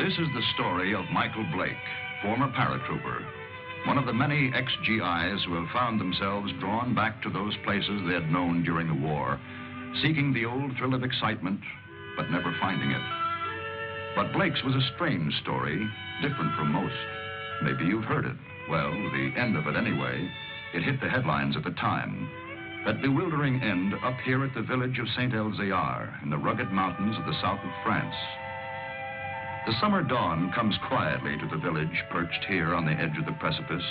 This is the story of Michael Blake, former paratrooper, one of the many ex-GIs who have found themselves drawn back to those places they had known during the war, seeking the old thrill of excitement, but never finding it. But Blake's was a strange story, different from most. Maybe you've heard it. Well, the end of it anyway. It hit the headlines at the time. That bewildering end up here at the village of Saint-Elzéar in the rugged mountains of the south of France. The summer dawn comes quietly to the village perched here on the edge of the precipice.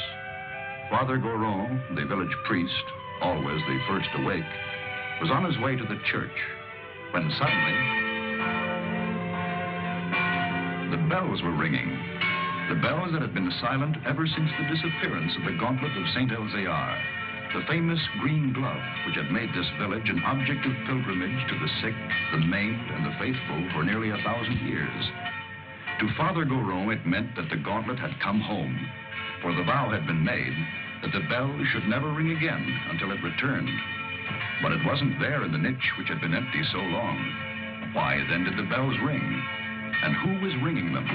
Father Goron, the village priest, always the first awake, was on his way to the church when suddenly the bells were ringing. The bells that had been silent ever since the disappearance of the gauntlet of Saint-Elzéar, the famous green glove which had made this village an object of pilgrimage to the sick, the maimed, and the faithful for nearly 1,000 years. To Father Goron, it meant that the gauntlet had come home, for the vow had been made that the bell should never ring again until it returned. But it wasn't there in the niche which had been empty so long. Why then did the bells ring? And who was ringing them?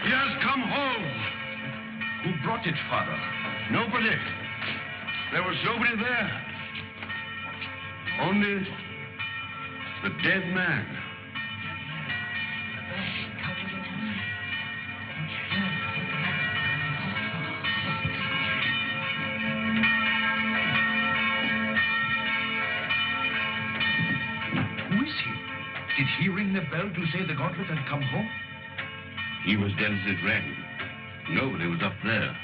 He has come home. Who brought it, Father? Nobody. There was nobody there. Only the dead man. Who is he? Did he ring the bell to say the gauntlet had come home? He was dead as it rang. Nobody was up there.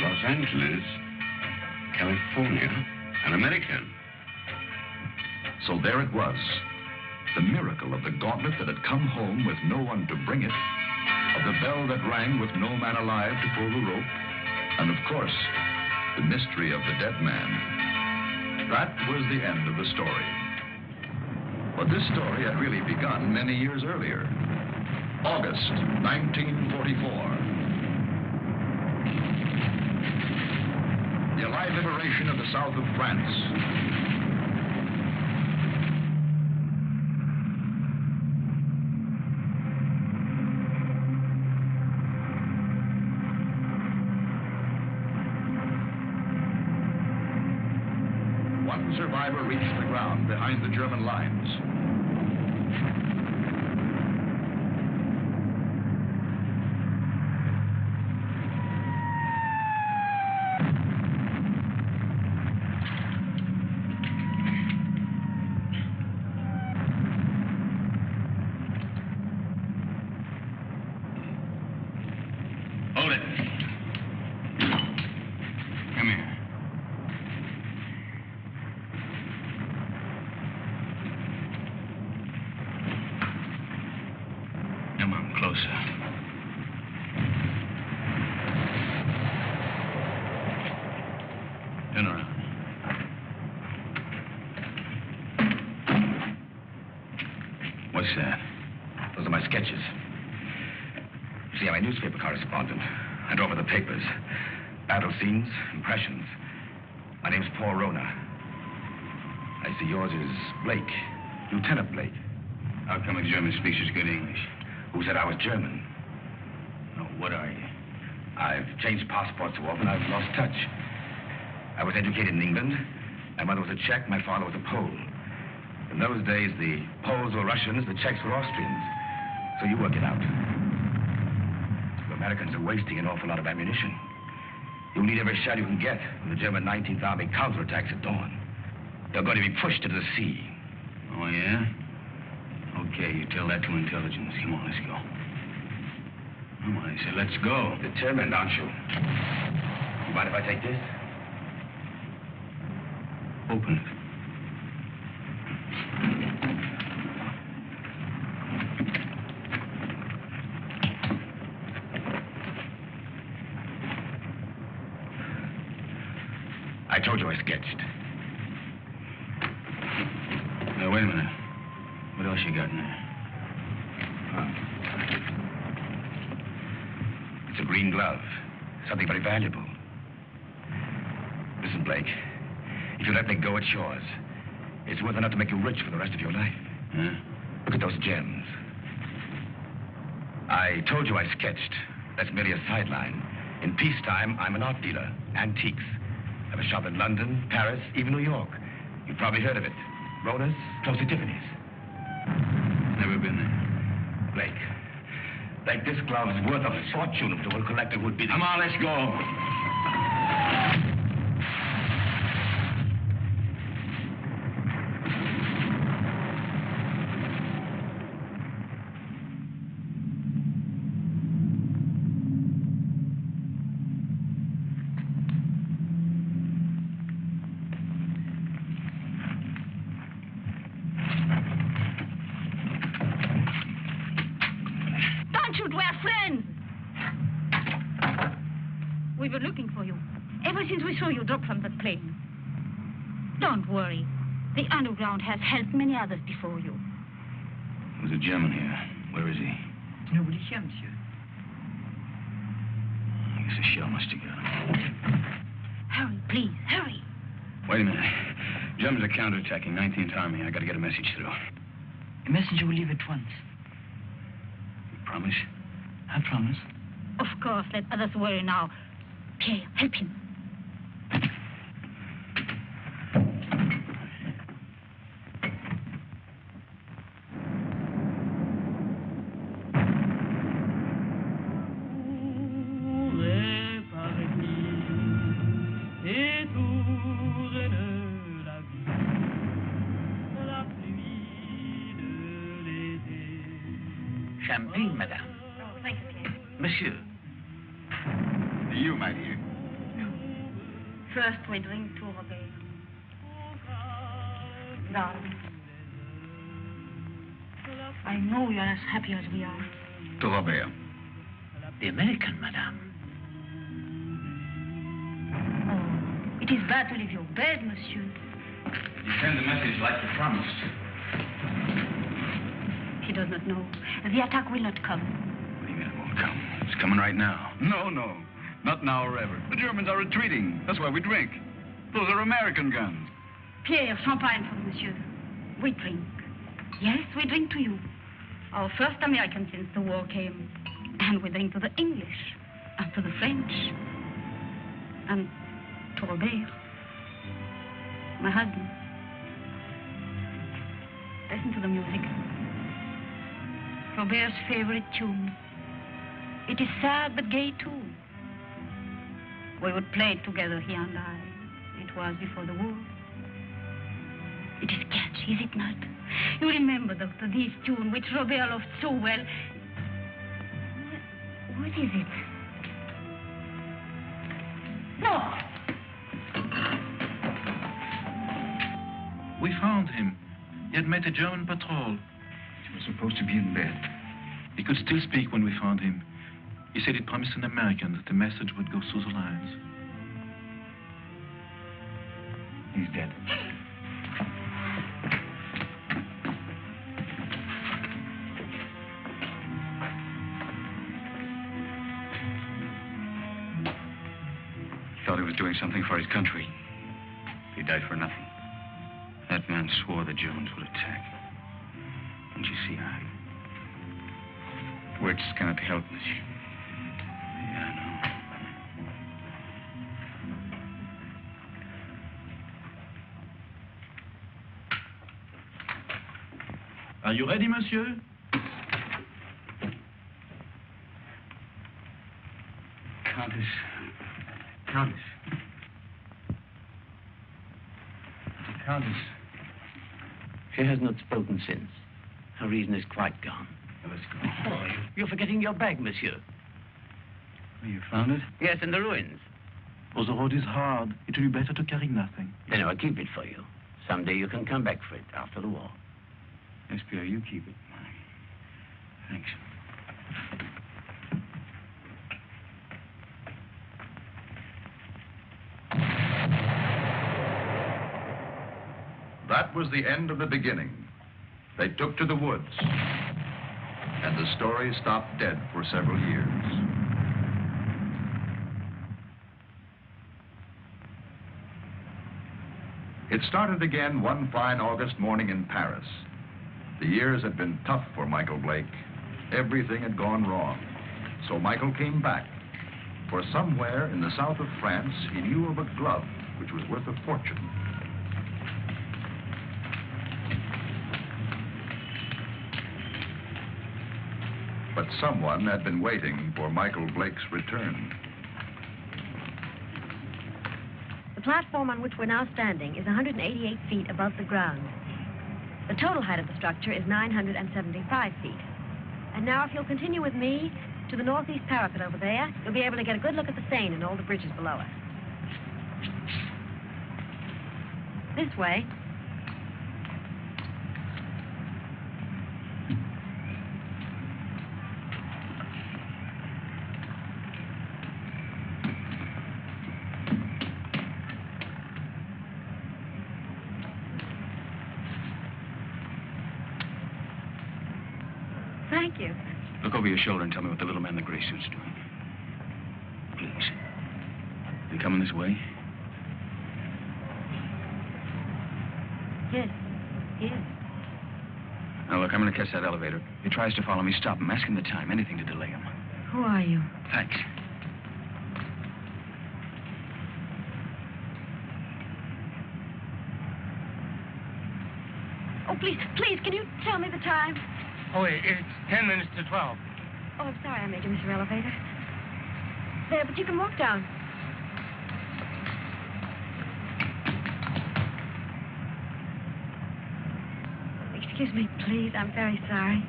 Los Angeles, California, an American. So there it was. The miracle of the gauntlet that had come home with no one to bring it, of the bell that rang with no man alive to pull the rope, and of course, the mystery of the dead man. That was the end of the story. But this story had really begun many years earlier. August 1944. The Allied liberation of the south of France. One survivor reached the ground behind the German lines. Hold it. Come here. Come on, closer. Turn around. What's that? Those are my sketches. See, I'm a newspaper correspondent. And over the papers. Battle scenes, impressions. My name's Paul Rona. I see yours is Blake. Lieutenant Blake. How come a German speaks such good English? Who said I was German? No, what are you? I've changed passports so often I've lost touch. I was educated in England. My mother was a Czech, my father was a Pole. In those days, the Poles were Russians, the Czechs were Austrians. So you work it out. The Americans are wasting an awful lot of ammunition. You'll need every shell you can get when the German 19th Army counterattacks at dawn. They're going to be pushed into the sea. Oh, yeah? Okay, you tell that to intelligence. Come on, let's go. Come on, I said, let's go. Determined, aren't you? You mind if I take this? Open it. I told you I sketched. Now, wait a minute. What else you got in there? It's a green glove. Something very valuable. Listen, Blake. If you let me go, it's yours. It's worth enough to make you rich for the rest of your life. Huh? Look at those gems. I told you I sketched. That's merely a sideline. In peacetime, I'm an art dealer. Antiques. I have a shop in London, Paris, even New York. You've probably heard of it. Rona's, close to Tiffany's. Never been there. Blake, this glove's worth a fortune to a collector who'd be... Come on, let's go. We were looking for you ever since we saw you drop from that plane. Don't worry. The underground has helped many others before you. There's a German here. Where is he? Nobody's here, monsieur. I guess a shell must have got him. Hurry, please, hurry. Wait a minute. Germans are counterattacking 19th Army. I got to get a message through. A messenger will leave at once. You promise? I promise. Of course, let others worry now. Pierre, help him. Champagne, madame. Oh, thank you, Pierre. Monsieur. You, my dear. First, we drink to Robert. Darling, I know you're as happy as we are. To Robert. The American, madame. Oh, it is bad to leave your bed, monsieur. You send the message like you promised. He does not know. The attack will not come. What do you mean it won't come? It's coming right now. No. Not now or ever. The Germans are retreating. That's why we drink. Those are American guns. Pierre, champagne for monsieur. We drink. Yes, we drink to you. Our first American since the war came. And we drink to the English. And to the French. And to Robert. My husband. Listen to the music. Robert's favorite tune. It is sad but gay too. We would play it together, he and I. It was before the war. It is catchy, is it not? You remember, Doctor, this tune which Robert loved so well. What is it? No! We found him. He had met a German patrol. He was supposed to be in bed. He could still speak when we found him. He said he'd promised an American that the message would go through the lines. He's dead. something for his country. He died for nothing. That man swore the Germans would attack. Don't you see, words cannot help, monsieur. Yeah, I know. Are you ready, monsieur? Countess. The Countess. She has not spoken since. Her reason is quite gone. Now, let's go. Oh, you're forgetting your bag, monsieur. Oh, you found it? Yes, in the ruins. Oh, the road is hard. It will be better to carry nothing. Then I'll keep it for you. Someday you can come back for it after the war. Yes, Pierre, you keep it. Thanks. That was the end of the beginning. They took to the woods, and the story stopped dead for several years. It started again one fine August morning in Paris. The years had been tough for Michael Blake. Everything had gone wrong. So Michael came back. For somewhere in the south of France, he knew of a glove which was worth a fortune. But someone had been waiting for Michael Blake's return. The platform on which we're now standing is 188 feet above the ground. The total height of the structure is 975 feet. And now if you'll continue with me to the northeast parapet over there, you'll be able to get a good look at the Seine and all the bridges below us. This way. Thank you. Look over your shoulder and tell me what the little man in the gray suit's doing. Please. Is he coming this way? Yes. Yes. Now, look, I'm going to catch that elevator. If he tries to follow me, stop him. Ask him the time. Anything to delay him. Who are you? Thanks. Oh, please, can you tell me the time? Oh, it's 10 minutes to 12. Oh, I'm sorry I made you, Mr. Elevator. There, but you can walk down. Excuse me, please. I'm very sorry.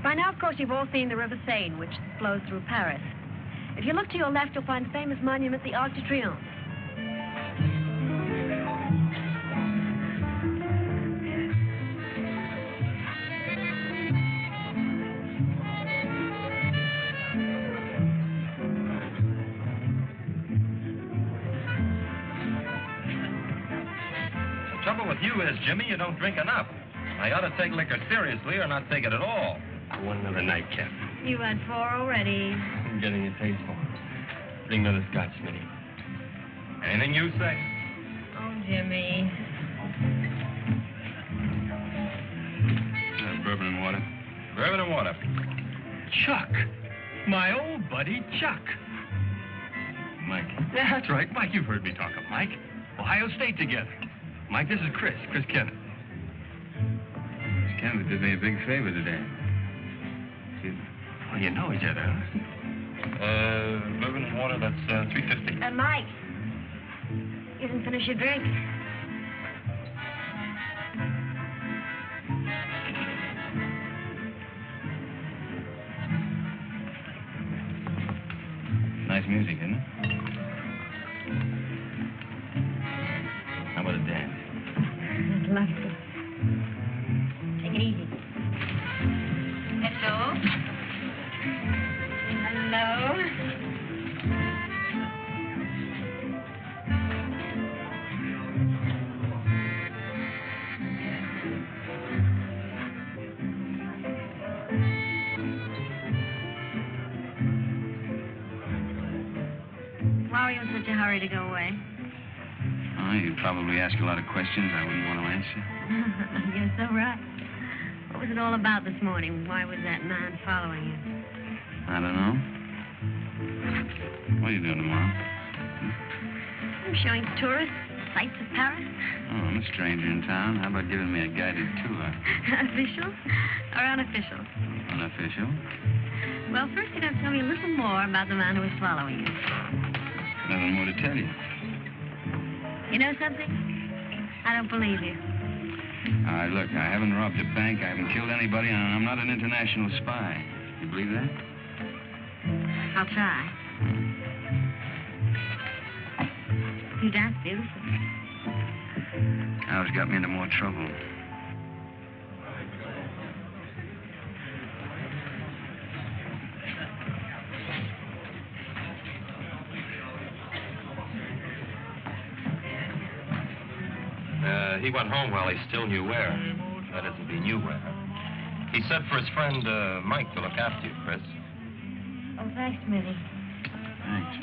By now, of course, you've all seen the River Seine, which flows through Paris. If you look to your left, you'll find the famous monument, the Arc de Triomphe. The trouble with you is, Jimmy, you don't drink enough. I ought to take liquor seriously or not take it at all. One another night, Cap. You had 4 already. I'm getting a taste for it. Bring another scotch, Smitty. Anything you say. Oh, Jimmy. Bourbon and water. Bourbon and water. Chuck. My old buddy, Chuck. Mike. Yeah, that's right. Mike, you've heard me talk of Mike. Ohio State together. Mike, this is Chris Kenneth. Miss Kenneth did me a big favor today. Well, you know each other, huh? Bourbon and water, that's $3.50. Mike. You didn't finish your drink. Nice music, isn't it? How about a dance? I'd love to. Take it easy. Hello? Hello? Why are you in such a hurry? hurry to go away. Oh, you'd probably ask a lot of questions I wouldn't want to answer. You're so right. What was it all about this morning? Why was that man following you? I don't know. What are you doing tomorrow? I'm showing tourists sights of Paris. Oh, I'm a stranger in town. How about giving me a guided tour? Official or unofficial? Unofficial? Well, first you're going to tell me a little more about the man who was following you. Nothing more to tell you. You know something? I don't believe you. All right, look, I haven't robbed a bank, I haven't killed anybody, and I'm not an international spy. You believe that? I'll try. You dance beautifully. Al's got me into more trouble. He went home while he still knew where. That is, if he knew where. He said for his friend, Mike, to look after you, Chris. Oh, thanks, Minnie. Thanks.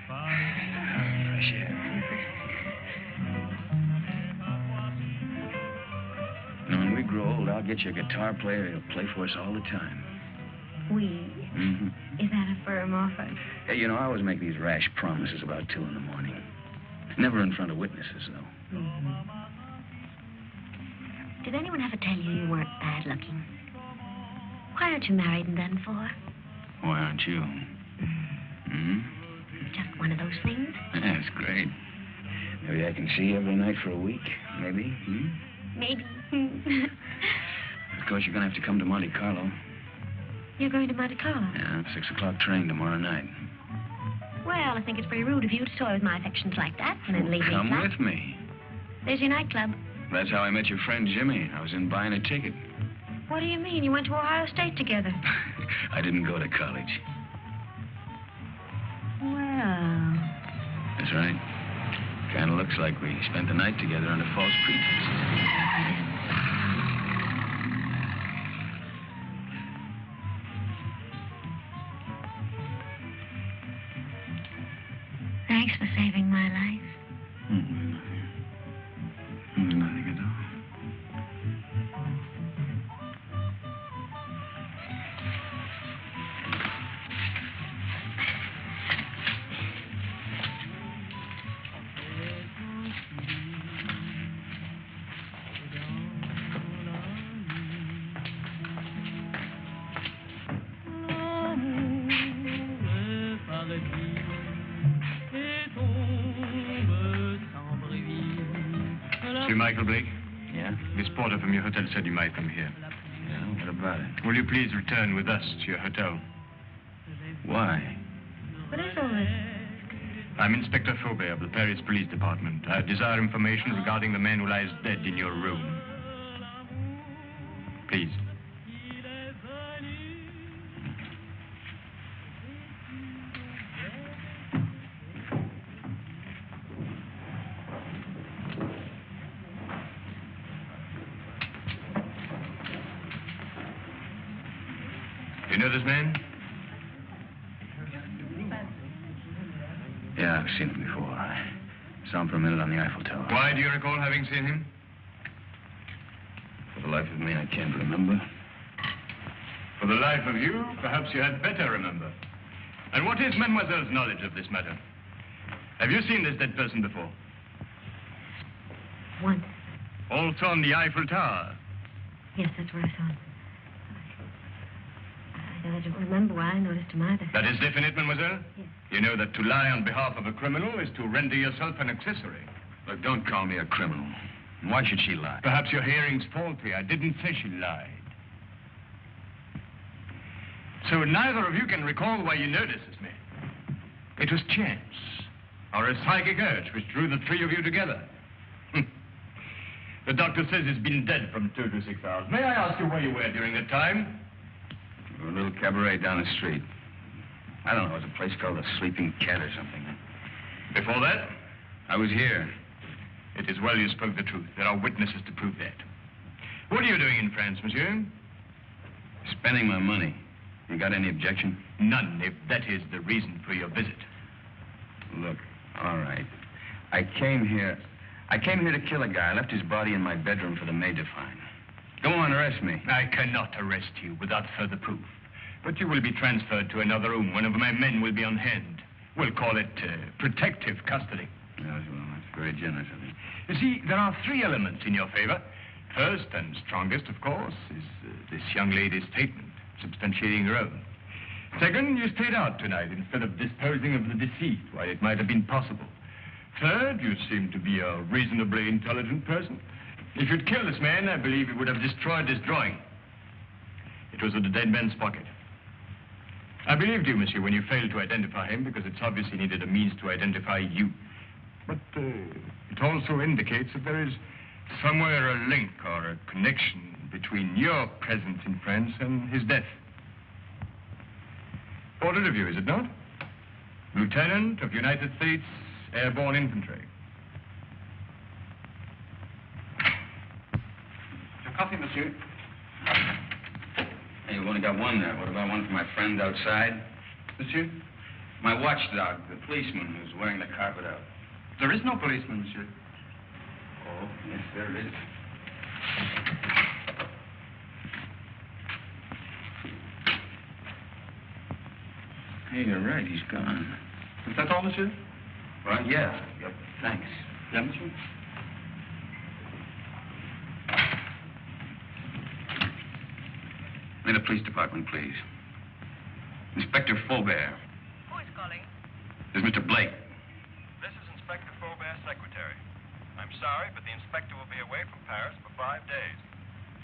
Fresh air. Now, when we grow old, I'll get you a guitar player who'll play for us all the time. We? Mm-hmm. Is that a firm offer? Hey, you know, I always make these rash promises about 2 in the morning. Never in front of witnesses, though. Mm-hmm. Did anyone ever tell you you weren't bad looking? Why aren't you married and done for? Why aren't you? Hmm? Just one of those things? Yeah, it's great. Maybe I can see you every night for a week. Maybe. Hmm? Maybe. Of course, you're going to have to come to Monte Carlo. You're going to Monte Carlo? Yeah, 6 o'clock train tomorrow night. Well, I think it's very rude of you to toy with my affections like that and then leave me Come flat. with me. There's your nightclub. That's how I met your friend Jimmy. I was in buying a ticket. What do you mean? You went to Ohio State together. I didn't go to college. Well... That's right. Kind of looks like we spent the night together under false pretenses. Thanks for saving my life. Nothing at all. Monsieur Michael Blake? Yeah? This porter from your hotel said you might come here. Yeah, what about it? Will you please return with us to your hotel? Why? What is all this? I'm Inspector Faubert of the Paris Police Department. I desire information regarding the man who lies dead in your room. Please. You know this man? Yeah, I've seen him before. I saw him for a minute on the Eiffel Tower. Why do you recall having seen him? For the life of me, I can't remember. For the life of you, perhaps you had better remember. And what is Mademoiselle's knowledge of this matter? Have you seen this dead person before? Once. Also on the Eiffel Tower? Yes, that's where I saw him. I don't remember why I noticed him either. That is definite, mademoiselle? Yes. You know that to lie on behalf of a criminal is to render yourself an accessory. Look, don't call me a criminal. Why should she lie? Perhaps your hearing's faulty. I didn't say she lied. So neither of you can recall why you noticed this man. It was chance, or a psychic urge which drew the 3 of you together. The doctor says he's been dead from 2 to 6 hours. May I ask you where you were during that time? A little cabaret down the street. I don't know, it was a place called the Sleeping Cat or something. Before that? I was here. It is well you spoke the truth. There are witnesses to prove that. What are you doing in France, monsieur? Spending my money. You got any objection? None, if that is the reason for your visit. Look, all right. I came here to kill a guy. I left his body in my bedroom for the maid to find. Go on, arrest me. I cannot arrest you without further proof. But you will be transferred to another room. One of my men will be on hand. We'll call it protective custody. Yes, well, that's very generous of you. You see, there are three elements in your favor. First and strongest, of course, is this young lady's statement, substantiating her own. Second, you stayed out tonight instead of disposing of the deceased while it might have been possible. Third, you seem to be a reasonably intelligent person. If you'd killed this man, I believe you would have destroyed this drawing. It was in the dead man's pocket. I believed you, monsieur, when you failed to identify him, because it's obvious he needed a means to identify you. But it also indicates that there is somewhere a link or a connection between your presence in France and his death. Ordered of you, is it not? Lieutenant of United States Airborne Infantry. Your coffee, monsieur. Hey, you've only got one there. What about one for my friend outside? Monsieur? My watchdog, the policeman who's wearing the carpet out. There is no policeman, monsieur. Oh, yes, there is. Hey, you're right. He's gone. Is that all, monsieur? Well, yeah. Yep. Thanks. Yeah, monsieur. May the police department, please. Inspector Faubert. Who is calling? This is Mr. Blake. This is Inspector Faubert's secretary. I'm sorry, but the inspector will be away from Paris for 5 days.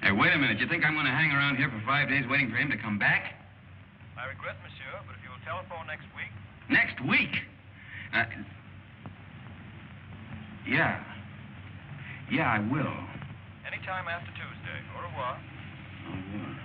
Hey, wait a minute. You think I'm going to hang around here for 5 days waiting for him to come back? I regret, monsieur, but if you will telephone next week... Next week? Yeah. Yeah, I will. Anytime after Tuesday. Au revoir. Au revoir.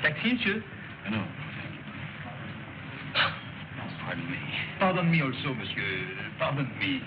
Taxi, monsieur? No. Pardon me. Pardon me also, monsieur. Pardon me.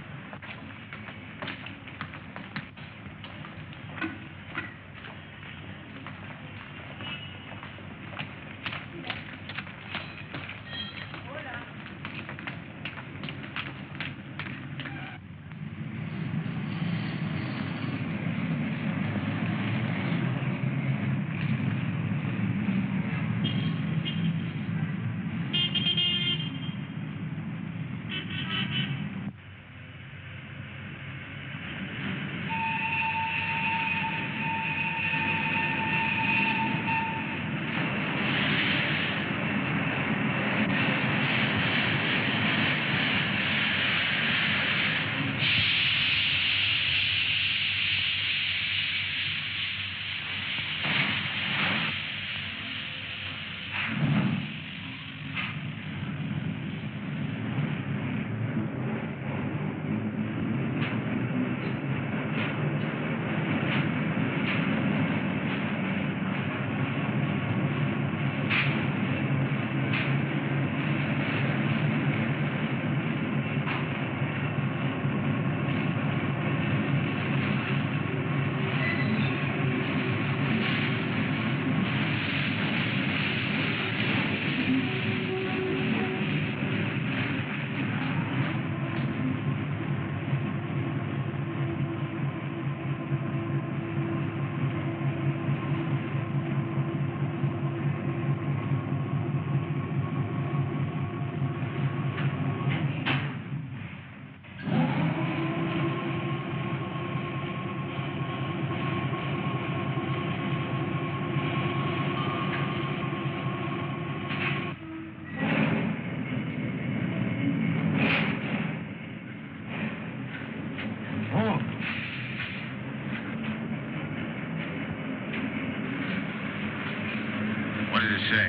say?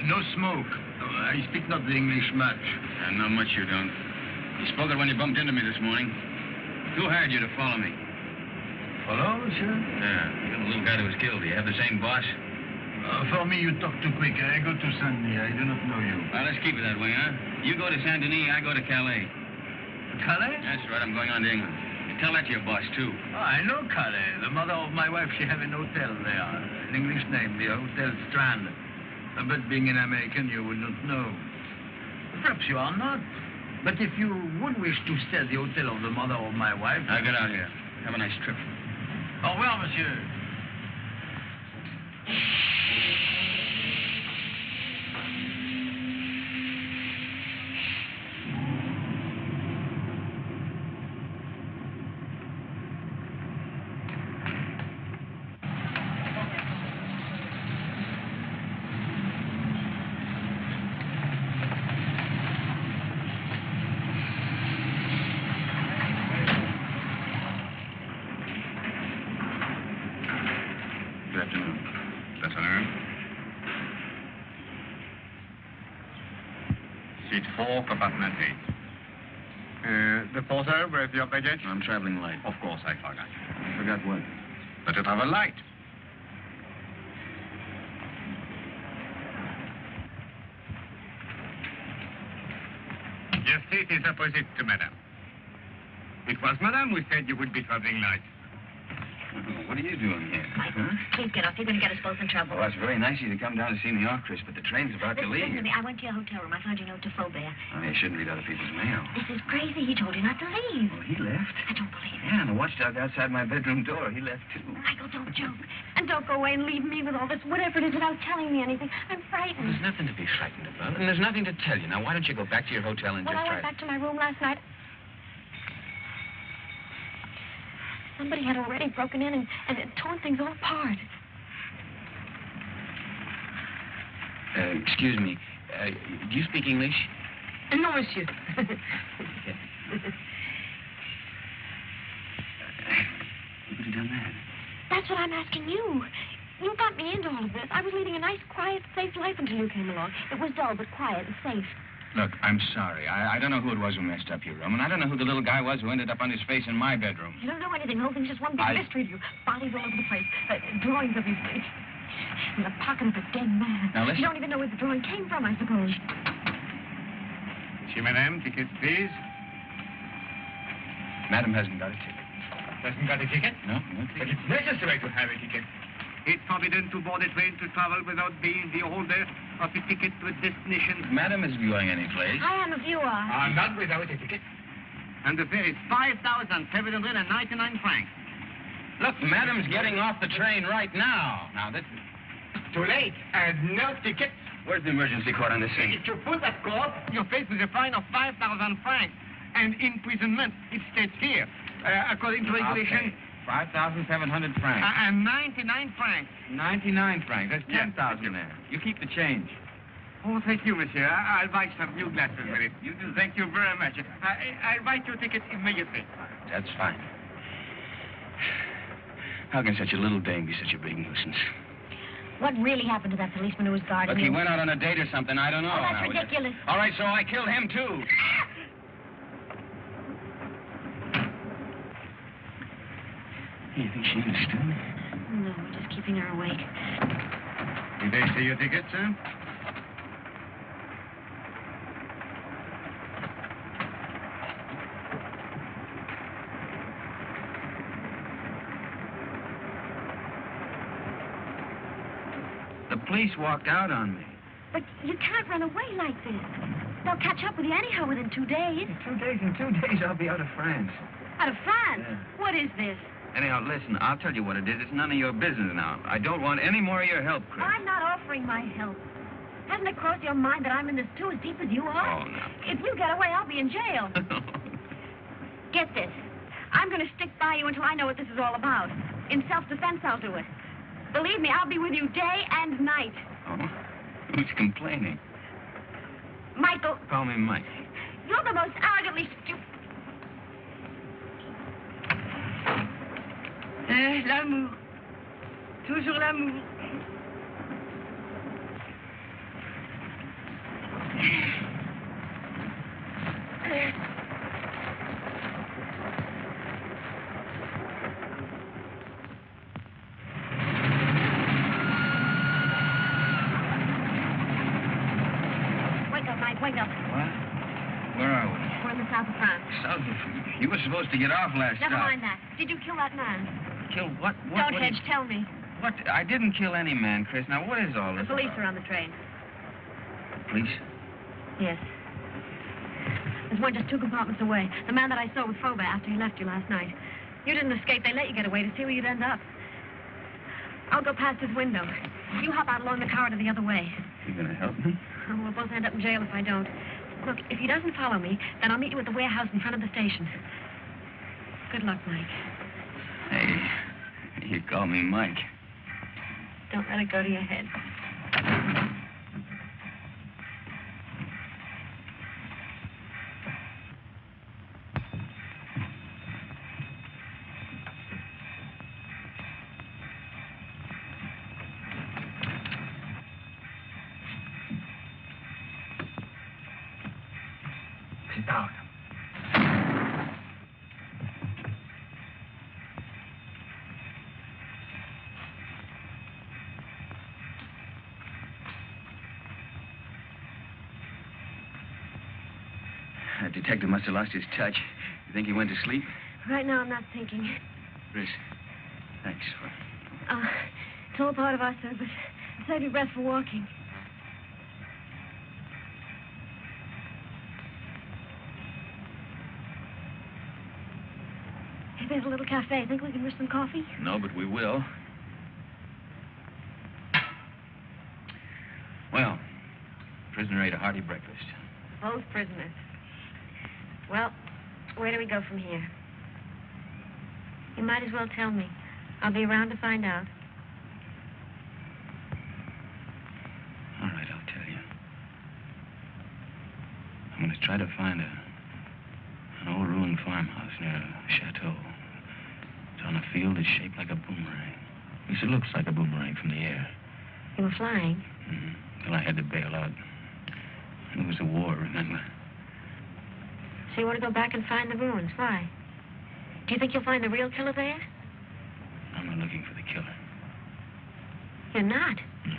No smoke. I speak not the English much. Not much you don't. You spoke it when you bumped into me this morning. Who hired you to follow me? Follow, monsieur? Yeah, you're the little guy that was killed. Do you have the same boss? For me, you talk too quick. I go to Saint-Denis. I do not know you. Well, let's keep it that way, huh? You go to Saint-Denis, I go to Calais. Calais? That's right, I'm going on to England. Tell that to your boss, too. Oh, I know Calais. The mother of my wife, she have an hotel there. An English name, the Hotel Strand. But being an American, you would not know. Perhaps you are not. But if you would wish to stay at the hotel of the mother of my wife... Now, get out here. Have a nice trip. Au revoir, monsieur. Good afternoon. Good afternoon. Seat 4, compartment 8. The porter, where's your baggage? I'm traveling light. Of course, I forgot. I forgot what? But you travel light. Your seat is opposite to madame. It was madame who said you would be traveling light. What are you doing here? Michael, please get off. You're going to get us both in trouble. Well, that's very nice of you to come down to see me off, Chris, but the train's about to Listen leave. to me. I went to your hotel room. I found your note to Faubert. Oh, you shouldn't read other people's mail. This is crazy. He told you not to leave. Well, he left. I don't believe it. Yeah, and the watchdog outside my bedroom door, he left, too. Michael, don't joke. And don't go away and leave me with all this whatever it is without telling me anything. I'm frightened. There's nothing to be frightened about, and there's nothing to tell you. Now, why don't you go back to your hotel and When just I went back to my room last night, somebody had already broken in and torn things all apart. Excuse me. Do you speak English? No, monsieur. Who could have done that? That's what I'm asking you. You got me into all of this. I was leading a nice, quiet, safe life until you came along. It was dull, but quiet and safe. Look, I'm sorry. I don't know who it was who messed up your room, and I don't know who the little guy was who ended up on his face in my bedroom. You don't know anything. The whole thing's just one big mystery to you. Bodies all over the place. Drawings of you. In the pocket of a dead man. Now, listen. You don't even know where the drawing came from, I suppose. Monsieur, madame, tickets, please. Madam hasn't got a ticket. Doesn't got a ticket? No, no But ticket. it's necessary to have a ticket. It's forbidden to board a train to travel without being the holder of a ticket to a destination. Madam is viewing any place. I am if you are. Not without a ticket. And the fare is 5,799 francs. Look, Madam's getting off the train right now. Now, this... Too late. And no ticket. Where's the emergency court on this thing? If you put that court, you're faced with a fine of 5,000 francs. And imprisonment, it states here, according to regulation... 5,700 francs. And 99 francs. 99 francs. That's 10,000 there. You keep the change. Oh, thank you, monsieur. I'll buy some new glasses with it. You do. Thank you very much. I'll write your ticket immediately. That's fine. How can such a little dame be such a big nuisance? What really happened to that policeman who was guarding Look, he you? went out on a date or something. I don't know. Oh, that's now. ridiculous. All right, so I killed him, too. You think she understood? No, we're just keeping her awake. Did they see your ticket, sir? The police walked out on me. But you can't run away like this. They'll catch up with you anyhow within 2 days. In 2 days, I'll be out of France. Out of France? Yeah. What is this? Anyhow, listen, I'll tell you what it is. It's none of your business now. I don't want any more of your help, Chris. I'm not offering my help. Hasn't it crossed your mind that I'm in this too as deep as you are? Oh, no. If you get away, I'll be in jail. Get this. I'm going to stick by you until I know what this is all about. In self-defense, I'll do it. Believe me, I'll be with you day and night. Oh? Who's complaining? Michael, Call me Mike. you're the most arrogantly stupid... L'amour. Toujours l'amour. south of France. South of... You were supposed to get off last Never stop. mind that. Did you kill that man? Kill what? Don't hedge. Tell me. What? I didn't kill any man, Chris. Now, what is all The this police about? are on the train. Police? Yes. There's one just 2 compartments away. The man that I saw with Faubert after he left you last night. You didn't escape. They let you get away to see where you'd end up. I'll go past his window. You hop out along the corridor the other way. You gonna help me? Oh, we'll both end up in jail if I don't. Look, if he doesn't follow me, then I'll meet you at the warehouse in front of the station. Good luck, Mike. Hey, you call me Mike. Don't let it go to your head. Sit down. That detective must have lost his touch. You think he went to sleep? Right now, I'm not thinking. Chris, thanks for... It's all part of our service. Save your breath for walking. Hey, there's a little cafe. Think we can wish some coffee? No, but we will. Well, prisoner ate a hearty breakfast. Both prisoners. Well, where do we go from here? You might as well tell me. I'll be around to find out. All right, I'll tell you. I'm going to try to find an old ruined farmhouse near a chateau. It's on a field that's shaped like a boomerang. At least it looks like a boomerang from the air. You were flying? Till I had to bail out. It was a war, remember? So you want to go back and find the ruins? Why? Do you think you'll find the real killer there? I'm not looking for the killer. You're not? No.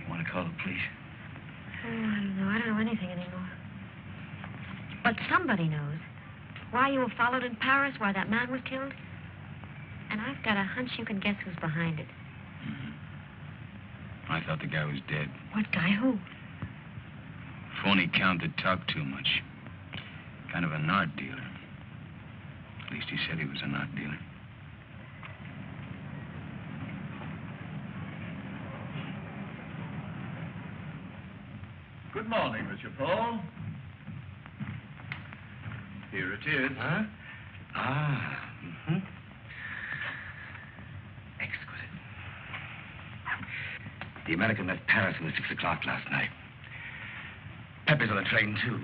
You want to call the police? Oh, I don't know. I don't know anything anymore. But somebody knows. Why you were followed in Paris, why that man was killed. And I've got a hunch you can guess who's behind it. I thought the guy was dead. What guy? Who? Phony count that talked too much. Kind of an art dealer. At least he said he was an art dealer. Good morning, Monsieur Paul. Here it is. Huh? Exquisite. The American left Paris at 6 o'clock last night. Pepe's on the train, too.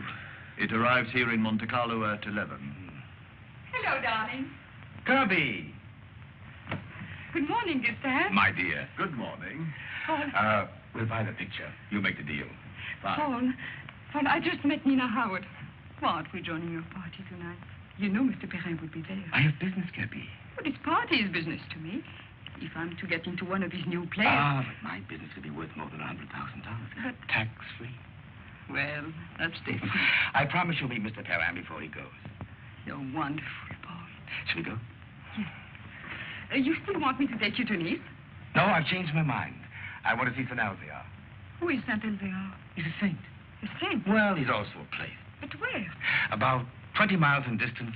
It arrives here in Monte Carlo at 11. Hello, darling. Kirby! Good morning, Gustave. My dear. Good morning. Paul, We'll buy the picture. You make the deal. Fine. Paul, I just met Nina Howard. Why aren't we joining your party tonight? You know Mr. Perrin would be there. I have business, Kirby. But his party is business to me. If I'm to get into one of his new plays... But my business could be worth more than $100,000. But- Tax-free. Well, that's different. I promise you'll meet Mr. Perrin before he goes. You're wonderful, Paul. Shall we go? Yes. You still want me to take you to Nice? No, I've changed my mind. I want to see Saint Elzéar. Who is Saint Elzéar? He's a saint. A saint? Well, he's also a place. But where? About 20 miles in distance,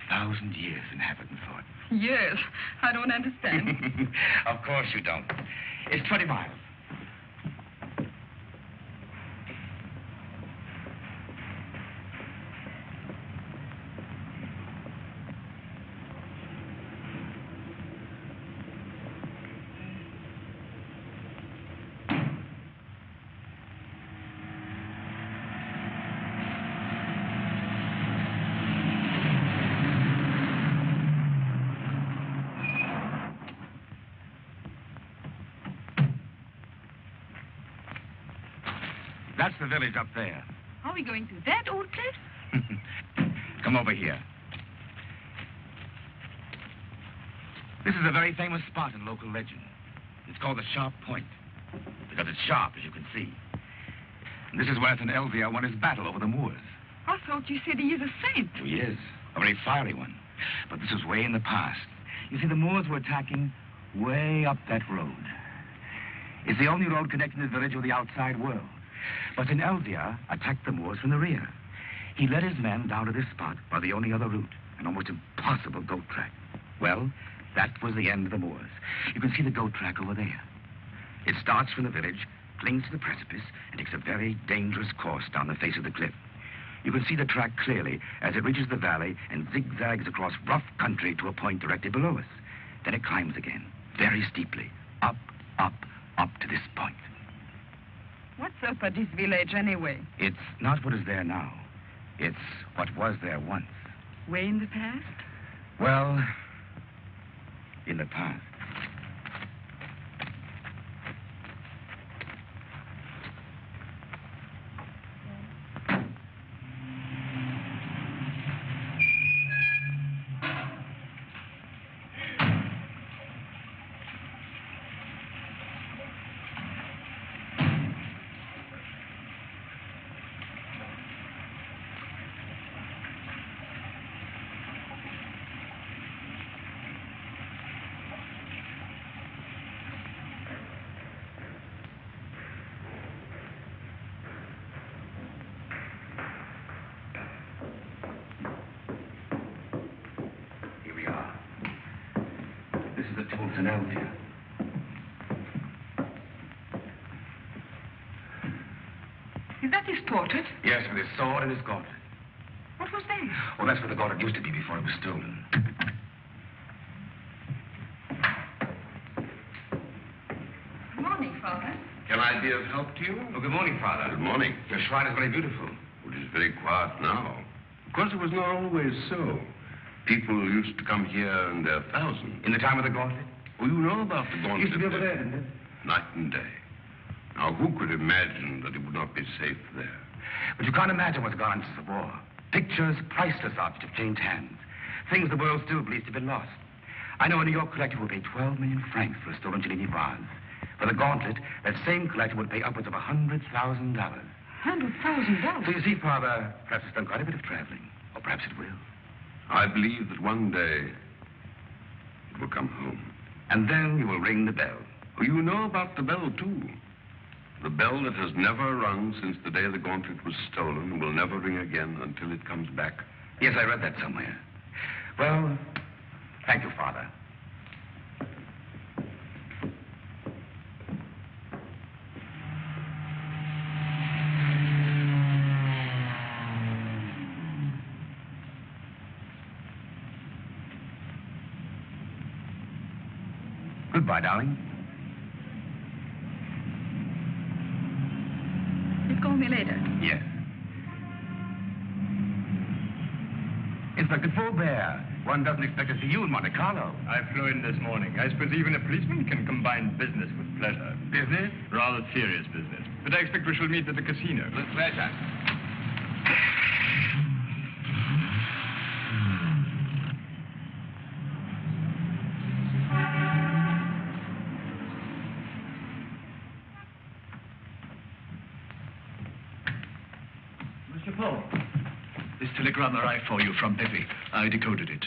1,000 years in habit and thought. Yes, I don't understand. Of course you don't. It's 20 miles. That's the village up there. Are we going to that old place? Come over here. This is a very famous spot in local legend. It's called the Sharp Point, because it's sharp, as you can see. And this is where Saint Elzéar won his battle over the Moors. I thought you said he is a saint. He is. A very fiery one. But this was way in the past. You see, the Moors were attacking way up that road. It's the only road connecting the village with the outside world. But in Elvia attacked the Moors from the rear. He led his men down to this spot by the only other route, an almost impossible goat track. Well, that was the end of the Moors. You can see the goat track over there. It starts from the village, clings to the precipice, and takes a very dangerous course down the face of the cliff. You can see the track clearly as it reaches the valley and zigzags across rough country to a point directly below us. Then it climbs again, very steeply, up, up, up to this point. What's up at this village, anyway? It's not what is there now. It's what was there once. Way in the past? Well, in the past. Is that his portrait? Yes, with his sword and his gauntlet. What was that? Well, that's where the gauntlet used to be before it was stolen. Good morning, Father. Can I be of help to you? Oh, good morning, Father. Good morning. Your shrine is very beautiful. It is very quiet now. Of course, it was not always so. People used to come here in their thousands. In the time of the gauntlet? Oh, you know about the gauntlet. Used to be over there, didn't it? Night and day. Now, who could imagine that it would not be safe there? But you can't imagine what's gone on since the war. Pictures, priceless objects have changed hands. Things the world still believes to have been lost. I know a New York collector will pay 12 million francs for a stolen Cellini vase. For the gauntlet, that same collector would pay upwards of $100,000. $100,000? So you see, Father, perhaps it's done quite a bit of traveling. Or perhaps it will. I believe that one day it will come home. And then you will ring the bell. Oh, you know about the bell, too. The bell that has never rung since the day the gauntlet was stolen and will never ring again until it comes back. Yes, I read that somewhere. Well, thank you, Father. Goodbye, darling. You call me later. Yes. Inspector Faubert, one doesn't expect to see you in Monte Carlo. I flew in this morning. I suppose even a policeman can combine business with pleasure. Business? Rather serious business. But I expect we shall meet at the casino. With pleasure. Mr. Paul, this telegram arrived for you from Pepe. I decoded it.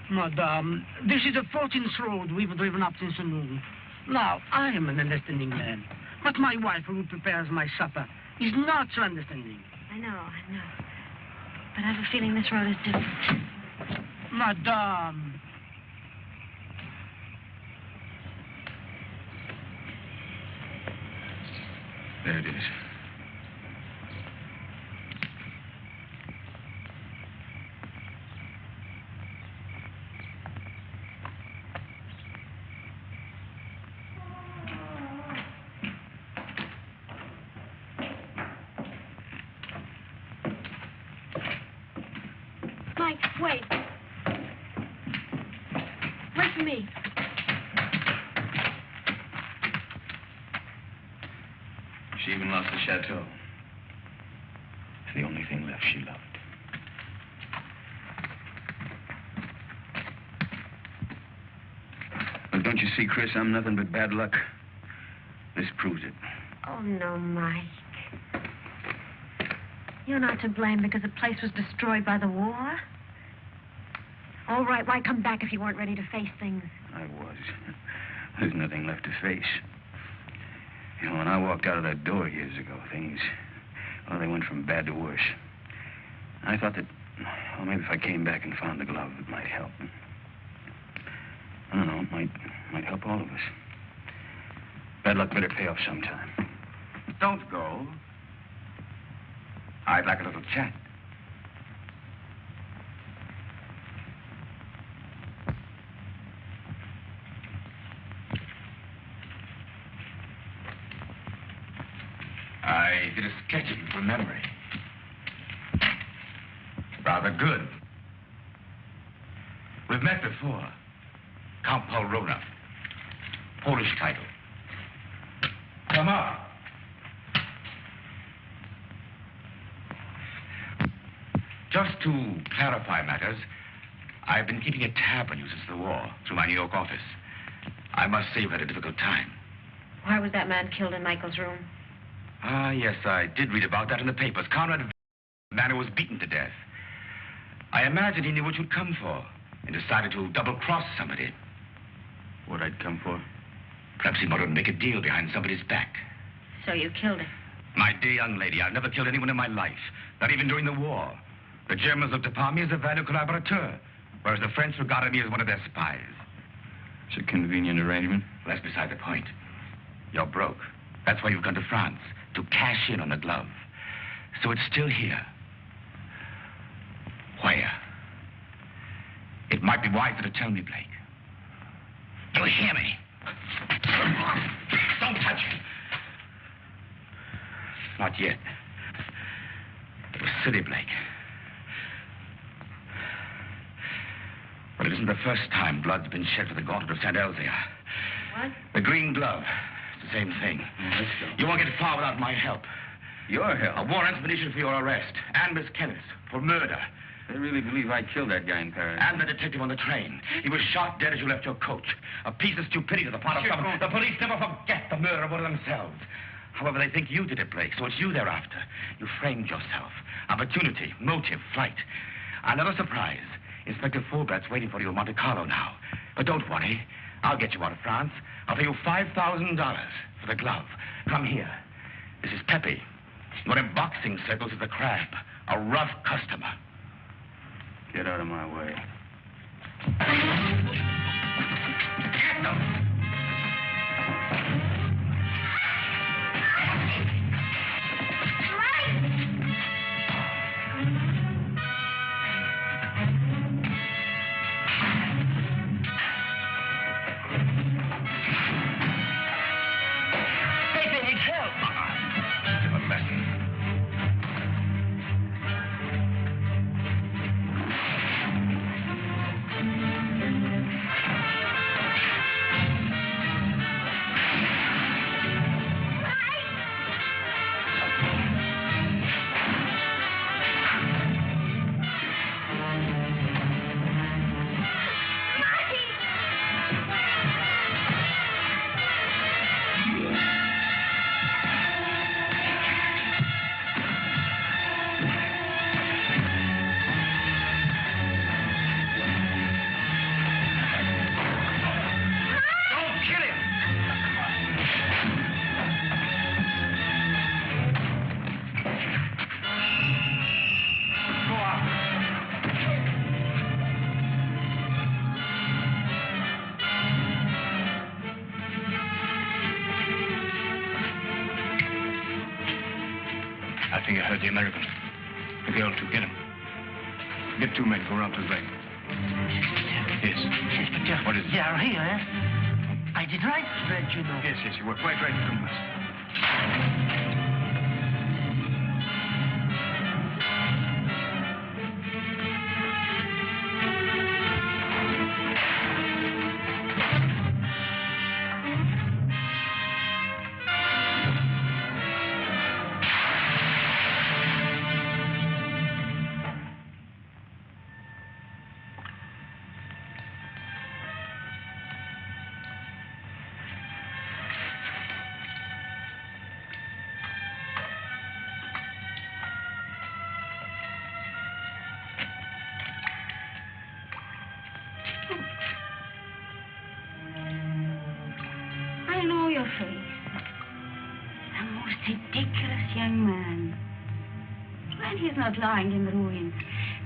Madame, this is the 14th road we've driven up since noon. Now, I am an understanding man, but my wife, who prepares my supper, is not so understanding. I know. But I have a feeling this road is different. Madame. There it is. Mike, wait. Wait for me. She even lost the chateau. It's the only thing left she loved. Well, don't you see, Chris, I'm nothing but bad luck. This proves it. Oh, no, Mike. You're not to blame because the place was destroyed by the war. All right, why come back if you weren't ready to face things? I was. There's nothing left to face. You know, when I walked out of that door years ago, things, well, they went from bad to worse. I thought that, well, maybe if I came back and found the glove, it might help. I don't know, it might help all of us. Bad luck better pay off sometime. Don't go. I'd like a little chat. I did a sketch of you from memory. Rather good. We've met before. Count Paul Rona. Polish title. Come up. Just to clarify matters, I've been keeping a tab on you since the war, through my New York office. I must say you've had a difficult time. Why was that man killed in Michael's room? Ah, yes, I did read about that in the papers. Conrad, the man who was beaten to death. I imagined he knew what you'd come for and decided to double-cross somebody. What I'd come for? Perhaps he wanted to make a deal behind somebody's back. So you killed him? My dear young lady, I've never killed anyone in my life, not even during the war. The Germans looked upon me as a valued collaborateur, whereas the French regarded me as one of their spies. It's a convenient arrangement. Well, that's beside the point. You're broke. That's why you've gone to France, to cash in on the glove. So it's still here. Where? It might be wiser to tell me, Blake. Do you hear me? Don't touch it. Not yet. It was silly, Blake. But it isn't the first time blood's been shed for the gauntlet of St. Elzea. What? The green glove. It's the same thing. Let's go. You won't get far without my help. Your help? A warrant's been issued for your arrest. And Miss Kenneth for murder. They really believe I killed that guy in Paris. And the detective on the train. He was shot dead as you left your coach. A piece of stupidity on the part of someone. The police never forget the murder of one of themselves. However, they think you did it, Blake, so it's you they're after. You framed yourself. Opportunity, motive, flight. Another surprise. Inspector Fulbrat's waiting for you in Monte Carlo now. But don't worry. I'll get you out of France. I'll pay you $5,000 for the glove. Come here. This is Pepe. What in boxing circles is a crab. A rough customer. Get out of my way. Get them! I think I heard the American. The girl, too. Get him. Get 2 men. Go around to the bank. Yes. Inspector. What is it? They are here, eh? I did right, Fred, you know. Yes, you were quite right, Thomas. is not lying in the ruins.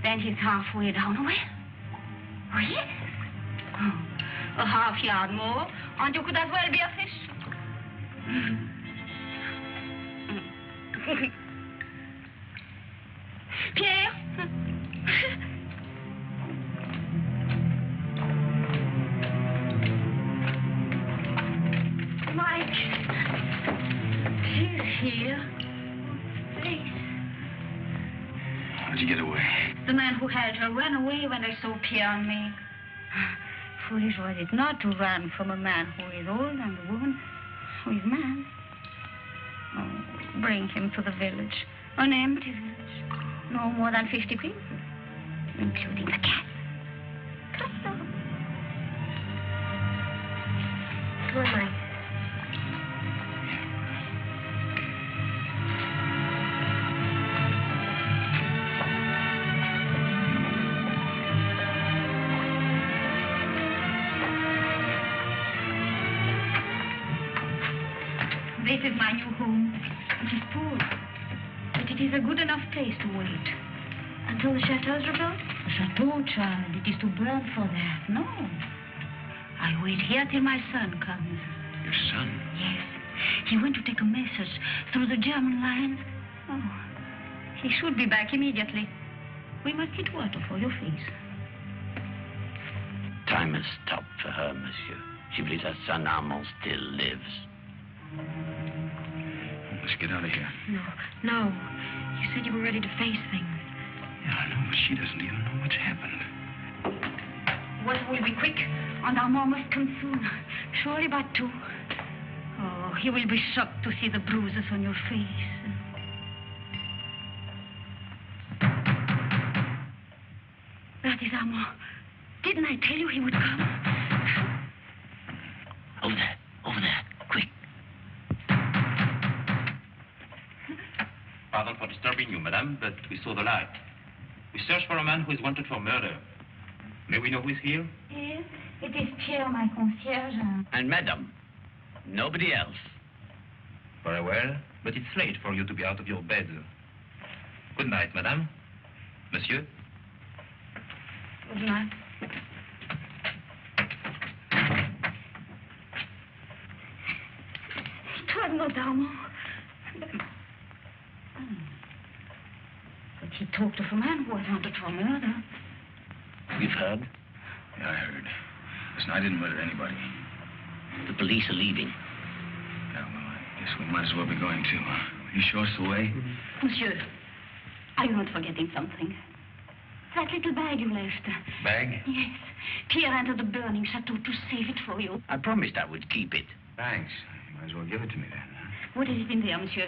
Then he's halfway down a well. Oh, yes. Oh, a half yard more, and you could as well be a fish. Pierre? Mike. She's here. Please. How'd you get away? The man who held her ran away when they saw Pierre and me. Foolish was it not to run from a man who is old and a woman who is mad. Oh, bring him to the village. An empty village. No more than 50 people, including the cat. Come on. Come on, Mike. This is my new home. It is poor, but it is a good enough place to wait. Until the chateau's rebuilt? The chateau, child, it is to burn for that. No. I wait here till my son comes. Your son? Yes. He went to take a message through the German lines. Oh, he should be back immediately. We must get water for your face. Time has stopped for her, monsieur. She believes her son Armand still lives. Let's get out of here. No. You said you were ready to face things. Yeah, I know, but she doesn't even know what's happened. Water will be quick, and Armand must come soon. Surely by 2. Oh, he will be shocked to see the bruises on your face. That is Armand. Didn't I tell you he would come? Over there, quick. Pardon for disturbing you, madame, but we saw the light. We search for a man who is wanted for murder. May we know who is here? Yes, it is Pierre, my concierge. And madame, nobody else. Very well, but it's late for you to be out of your bed. Good night, madame. Monsieur? Good night. It was not Armand. But he talked of a man who was wanted for murder. You've heard? Yeah, I heard. Listen, I didn't murder anybody. The police are leaving. Yeah, well, I guess we might as well be going too. You show us the way? Monsieur, are you not forgetting something? That little bag you left. Bag? Yes. Pierre entered the burning chateau to save it for you. I promised I would keep it. Thanks. You might as well give it to me then. What is it in there, monsieur?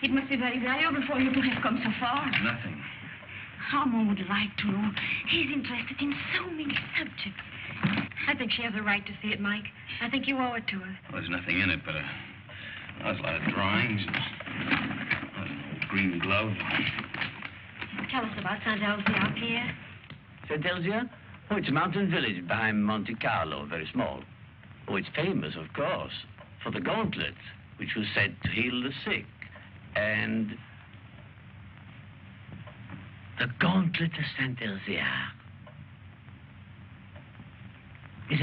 It must be very valuable for you to have come so far. Nothing. Armand would like to know. He's interested in so many subjects. I think she has a right to see it, Mike. I think you owe it to her. Well, there's nothing in it but there's a lot of drawings and an old green glove. Tell us about Saint-Elzia, Pierre. Saint-Elzia? Oh, it's a mountain village behind Monte Carlo, very small. Oh, it's famous, of course, for the gauntlet, which was said to heal the sick. And the gauntlet of Saint-Elzia. Is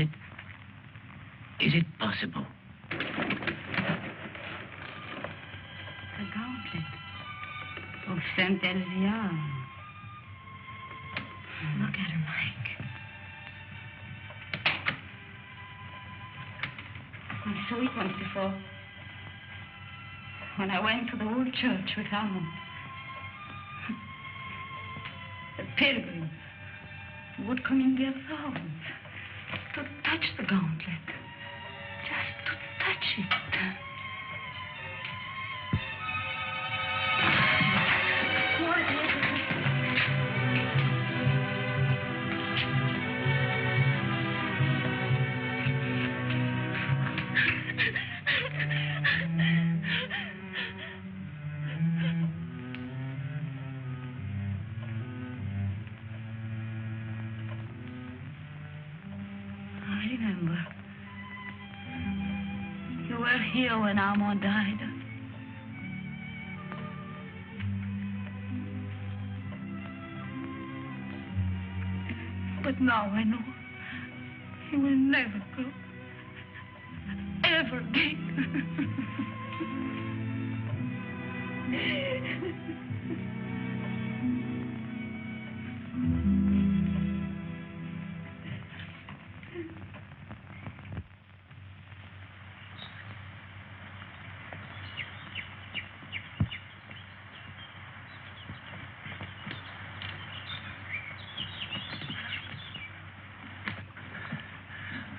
it possible? The gauntlet of Saint-Elzia. Look at her, Mike. I saw it once before. When I went to the old church with Armand. The pilgrims would come in their thousands to touch the gauntlet. Just to touch it. I remember. You were here when Armand died. But now I know he will never go. Ever again.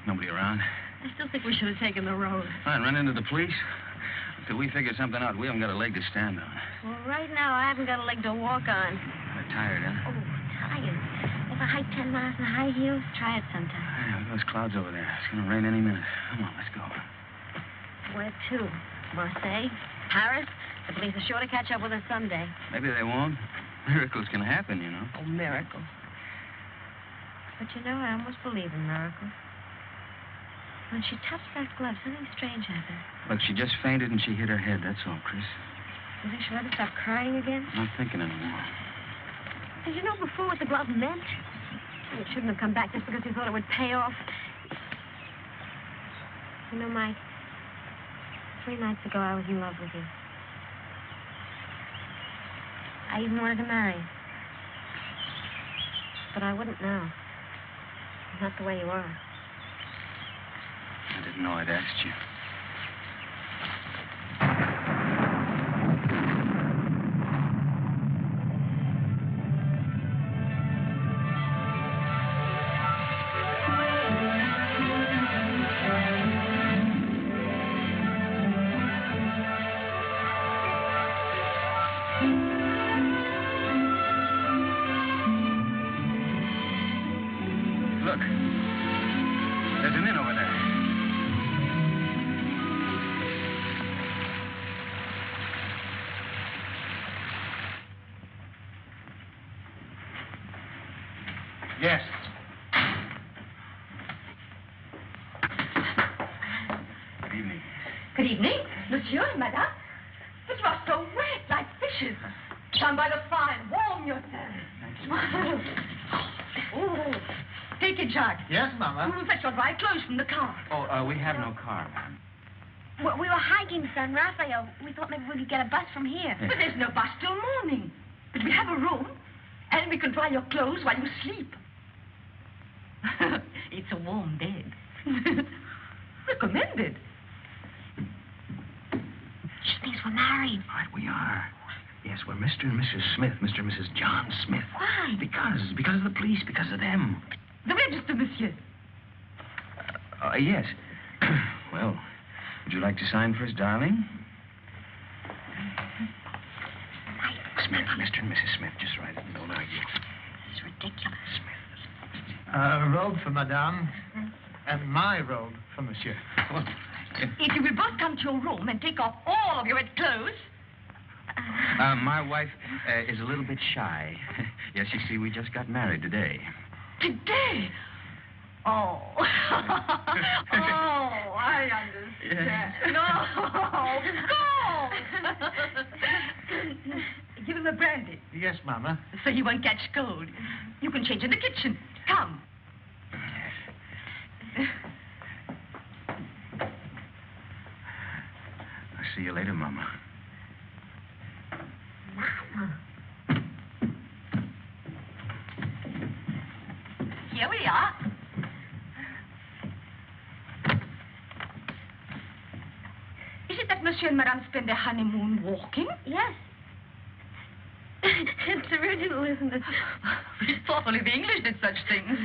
Nobody around? I still think we should have taken the road. Fine, run into the police. Until we figure something out, we haven't got a leg to stand on. Well, right now, I haven't got a leg to walk on. Kind of tired, huh? Oh, tired. Ever hike 10 miles in high heels? Try it sometime. Yeah, look at those clouds over there. It's going to rain any minute. Come on, let's go. Where to? Marseille? Paris? The police are sure to catch up with us someday. Maybe they won't. Miracles can happen, you know. Oh, miracles. But you know, I almost believe in miracles. When she touched that glove, something strange happened. Look, she just fainted and she hit her head, that's all, Chris. You think she'll ever stop crying again? I'm not thinking anymore. Did you know before what the glove meant? It shouldn't have come back just because you thought it would pay off. You know, Mike, 3 nights ago I was in love with you. I even wanted to marry you. But I wouldn't now. Not the way you are. I didn't know I'd asked you. Look, there's an inn over there. Yes. Good evening. Good evening, monsieur and madame. But you are so wet, like fishes. Stand by the fire and warm yourselves. Oh, take it, Jacques. Yes, Mama. We will fetch your dry clothes from the car. Oh, we have no car, ma'am. Well, we were hiking San Rafael. We thought maybe we could get a bus from here. But there's no bus till morning. But we have a room, and we can dry your clothes while you sleep. It's a warm bed. Recommended. She thinks we're married. Right, we are. Yes, we're Mr. and Mrs. Smith, Mr. and Mrs. John Smith. Why? Because of the police, because of them. The register, monsieur. Yes. Well, would you like to sign first, darling? Smith, Mr. and Mrs. Smith, just write it and don't argue. This is ridiculous. A robe for Madame, and my robe for Monsieur. If you will both come to your room and take off all of your wet clothes. My wife is a little bit shy. Yes, you see, we just got married today. Today? Oh. Oh, I understand. Yes. No, go. Give him a brandy. Yes, Mama. So he won't catch cold. You can change in the kitchen. Come. I'll see you later, Mama. Mama. Here we are. Is it that Monsieur and Madame spend their honeymoon walking? Yes. It's original, isn't it? We thought only the English did such things.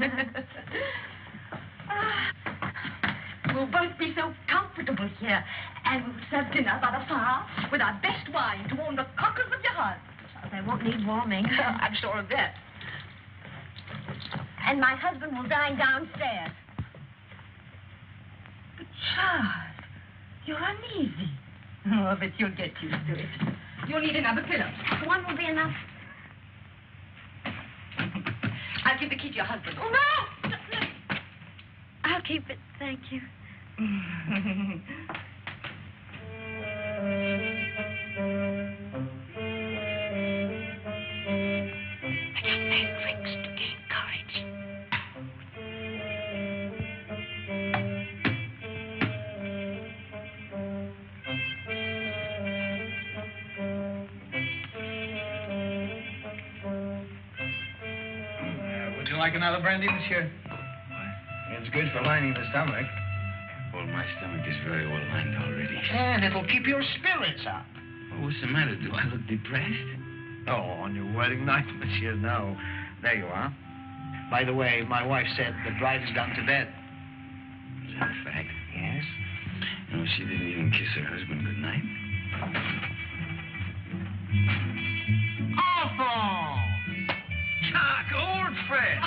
We'll both be so comfortable here, and we'll serve dinner by the fire with our best wine to warm the cockles of your heart. They won't need warming. I'm sure of that. And my husband will dine downstairs. But, Charles, you're uneasy. Oh, but you'll get used to it. You'll need another pillow. One will be enough. I'll give the key to your husband. Oh, no! I'll keep it, thank you. It has made drinks to gain courage. like another brandy, monsieur? It's good for lining the stomach. Well, my stomach is very well lined already. And it'll keep your spirits up. Well, what's the matter? Do I look depressed? Oh, on your wedding night, monsieur, no. There you are. By the way, my wife said the bride has gone to bed. Is that a fact? Yes. No, she didn't even kiss her husband goodnight. Alphonse! Chuck, old friend!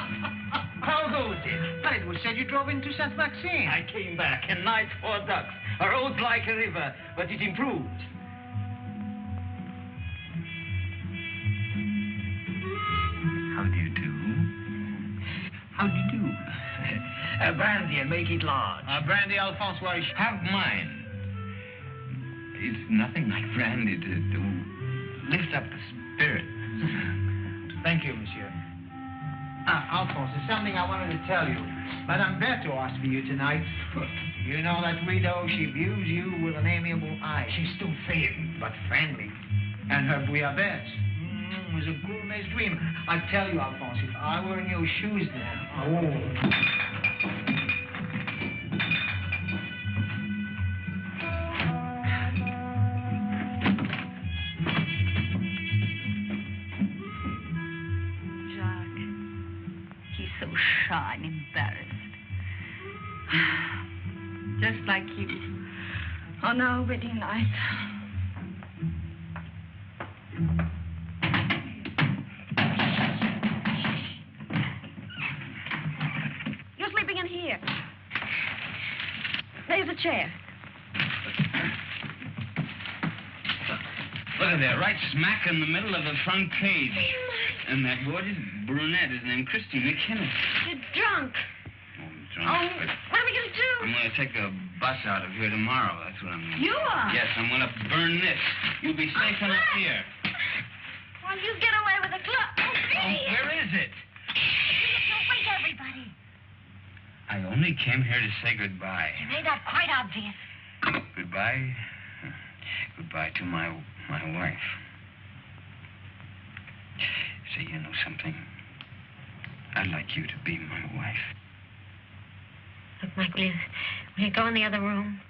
How goes it? But it was said you drove into Saint Maxime. I came back, and night for ducks. A road like a river, but it improved. How do you do? How do you do? Brandy and make it large. Brandy, Alphonse, why? Have mine. It's nothing like brandy to lift up the spirit. Thank you, monsieur. Alphonse, there's something I wanted to tell you. Madame Berthaud asked for you tonight. You know that widow, she views you with an amiable eye. She's too thin, but friendly. And her bouillabaisse was a gourmet's dream. I tell you, Alphonse, if I were in your shoes now... Oh... Shy and embarrassed. Just like you on our wedding night. You're sleeping in here. There's a chair. Look at that, right smack in the middle of the front page. And that gorgeous brunette is named Christine McKinnon. You're drunk. Oh, I'm drunk. Oh, what are we going to do? I'm going to take a bus out of here tomorrow. That's what I'm going to do. You are? Yes, I'm going to burn this. You'll be safe enough here. Well, you get away with the club. Oh, where is it? Don't wake everybody. I only came here to say goodbye. You made that quite obvious. Goodbye? Goodbye to my wife. Say, you know something? I'd like you to be my wife. Look, Mike, will you go in the other room?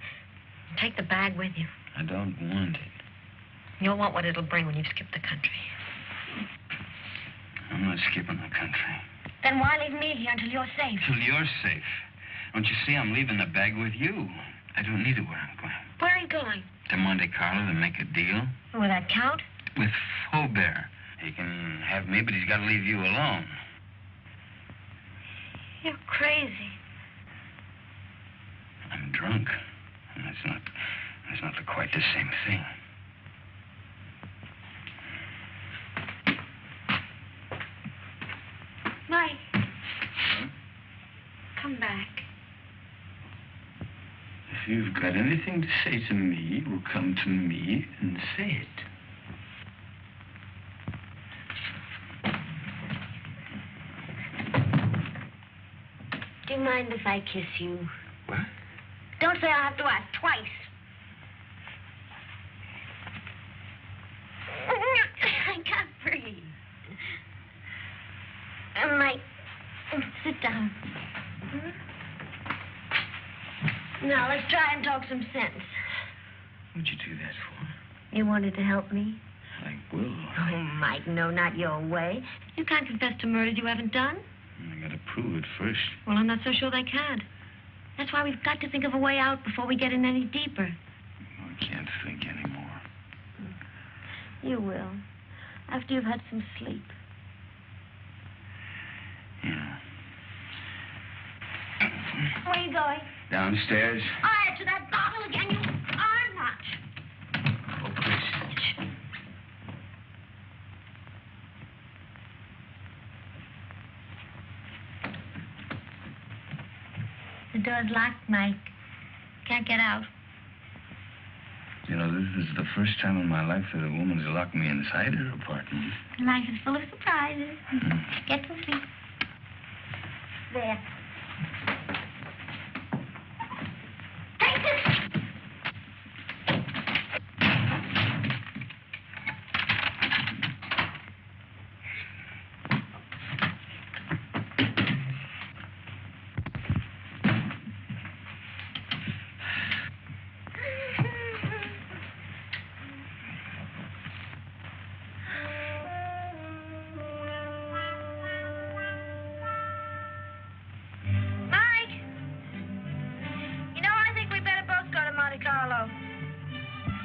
Take the bag with you. I don't want it. You'll want what it'll bring when you've skipped the country. I'm not skipping the country. Then why leave me here until you're safe? Till you're safe. Don't you see I'm leaving the bag with you? I don't need it where I'm going. Where are you going? To Monte Carlo to make a deal. With that count? With Faubert. He can have me, but he's got to leave you alone. You're crazy. I'm drunk. And that's not quite the same thing. Mike. Huh? Come back. If you've got anything to say to me, well, come to me and say it. Do you mind if I kiss you? What? Don't say I'll have to ask twice. I can't breathe. Mike, sit down. Now, let's try and talk some sense. What'd you do that for? You wanted to help me? I will. Oh, Mike, no, not your way. You can't confess to murders you haven't done. I gotta prove it first. Well, I'm not so sure they can't. That's why we've got to think of a way out before we get in any deeper. I can't think anymore. You will. After you've had some sleep. Yeah. Where are you going? Downstairs. To that bottle again. You are not. Oh, please. The door's locked, Mike. Can't get out. You know, this is the first time in my life that a woman's locked me inside her apartment. Life is full of surprises. Get to sleep. There. Take this.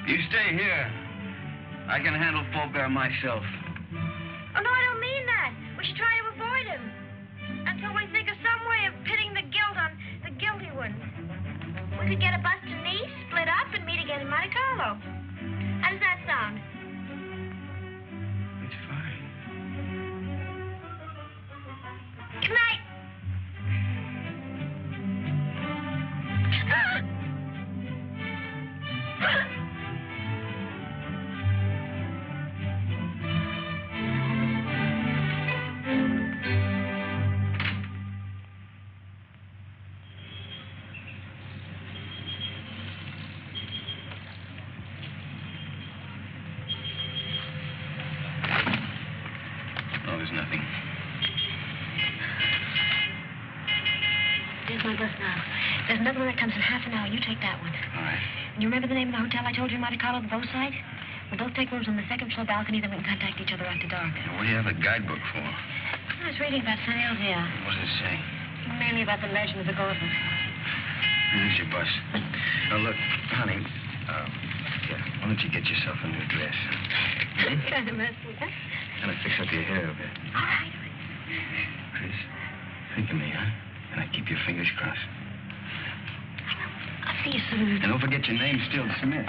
You stay here. I can handle Faubert myself. Oh, no, I don't mean that. We should try to avoid him. Until we think of some way of pitting the guilt on the guilty ones. We could get a bus to Nice, split up, and meet again in Monte Carlo. How does that sound? It's fine. Good night. No, there's nothing. There's my bus now. There's another one that comes in half an hour. You take that one. All right. You remember the name of the hotel I told you in Monte Carlo, the boat side? We'll both take rooms on the second floor balcony, then we can contact each other after dark. Now, what do you have a guidebook for? I was reading about St. Elzea. What does it say? Mainly about the legend of the gauntlet. Here's your bus. Now, look, honey, here, why don't you get yourself a new dress? Kind of mess with that. Kind of fix up your hair a bit. All right. Chris, think of me, huh? And I keep your fingers crossed. I'll see you soon. And don't forget your name, still Smith.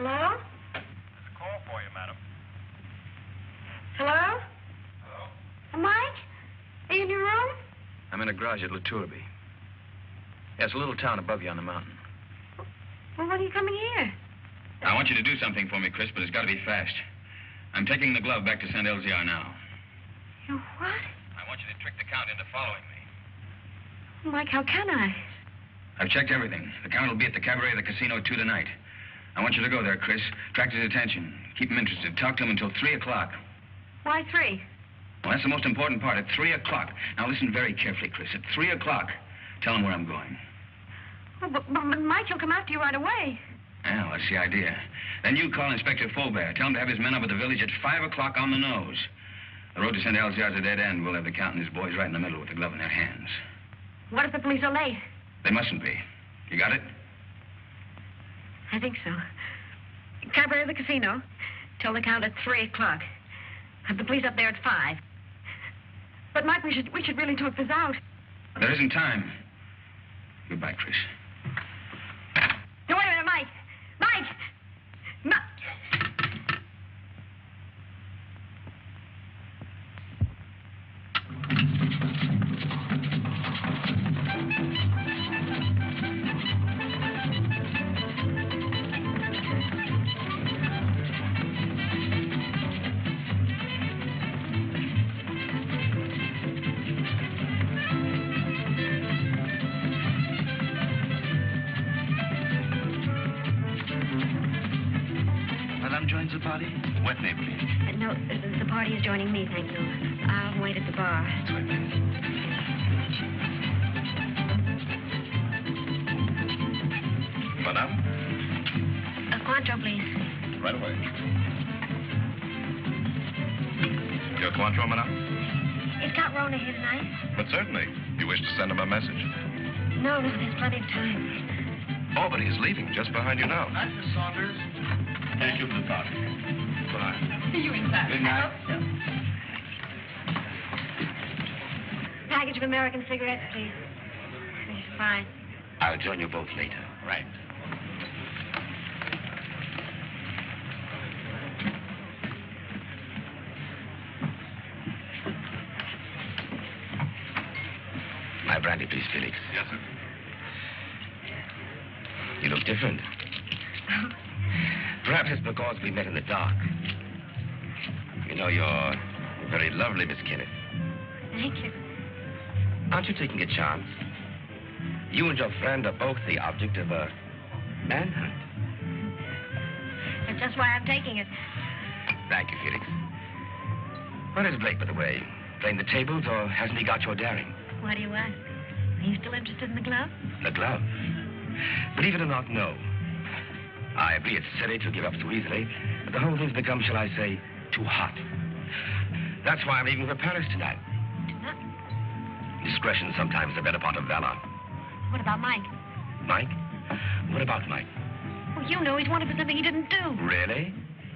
Hello? There's a call for you, madam. Hello? Hello? Mike? Are you in your room? I'm in a garage at La Tourbe. Yeah, it's a little town above you on the mountain. Well, what are you coming here? I want you to do something for me, Chris, but it's got to be fast. I'm taking the glove back to St. Elzea now. You what? I want you to trick the Count into following me. Mike, how can I? I've checked everything. The Count will be at the cabaret of the casino 2 tonight. I want you to go there, Chris. Attract his attention. Keep him interested. Talk to him until 3 o'clock. Why 3? Well, that's the most important part. At 3 o'clock. Now, listen very carefully, Chris. At 3 o'clock, tell him where I'm going. Oh, but Mike, he'll come after you right away. Yeah, well, that's the idea. Then you call Inspector Faubert. Tell him to have his men up at the village at 5 o'clock on the nose. The road to St. Elzea is a dead end. We'll have the Count and his boys right in the middle with the glove in their hands. What if the police are late? They mustn't be. You got it? I think so. Cabaret of the casino. Tell the Count at 3 o'clock. Have the police up there at 5. But, Mike, we should really talk this out. There isn't time. Goodbye, Chris. Now, wait a minute, Mike. Mike! Joins the party? What name, please? No, the party is joining me, thank you. I'll wait at the bar. That's right, please. Madame? A Cointreau, please. Right away. Your Cointreau, madame? Is Count Rona here tonight? But certainly. You wish to send him a message? No, there's plenty of time. Oh, but he's leaving just behind you now. Night, Miss Saunders. Thank you for the party. Bye. See you inside. Good night. I hope so. Package of American cigarettes, please. Fine. I'll join you both later. Right. My brandy, please, Felix. Yes, sir. You look different. Perhaps it's because we met in the dark. You know, you're very lovely, Miss Kenneth. Thank you. Aren't you taking a chance? You and your friend are both the object of a manhunt. That's just why I'm taking it. Thank you, Felix. Where is Blake, by the way? Playing the tables, or hasn't he got your daring? Why do you ask? Are you still interested in the glove? The glove? Believe it or not, no. I agree it's silly to give up so easily, but the whole thing's become, shall I say, too hot. That's why I'm leaving for Paris tonight. Discretion sometimes the better part of valor. What about Mike? Mike? What about Mike? Well, you know he's wanted for something he didn't do. Really?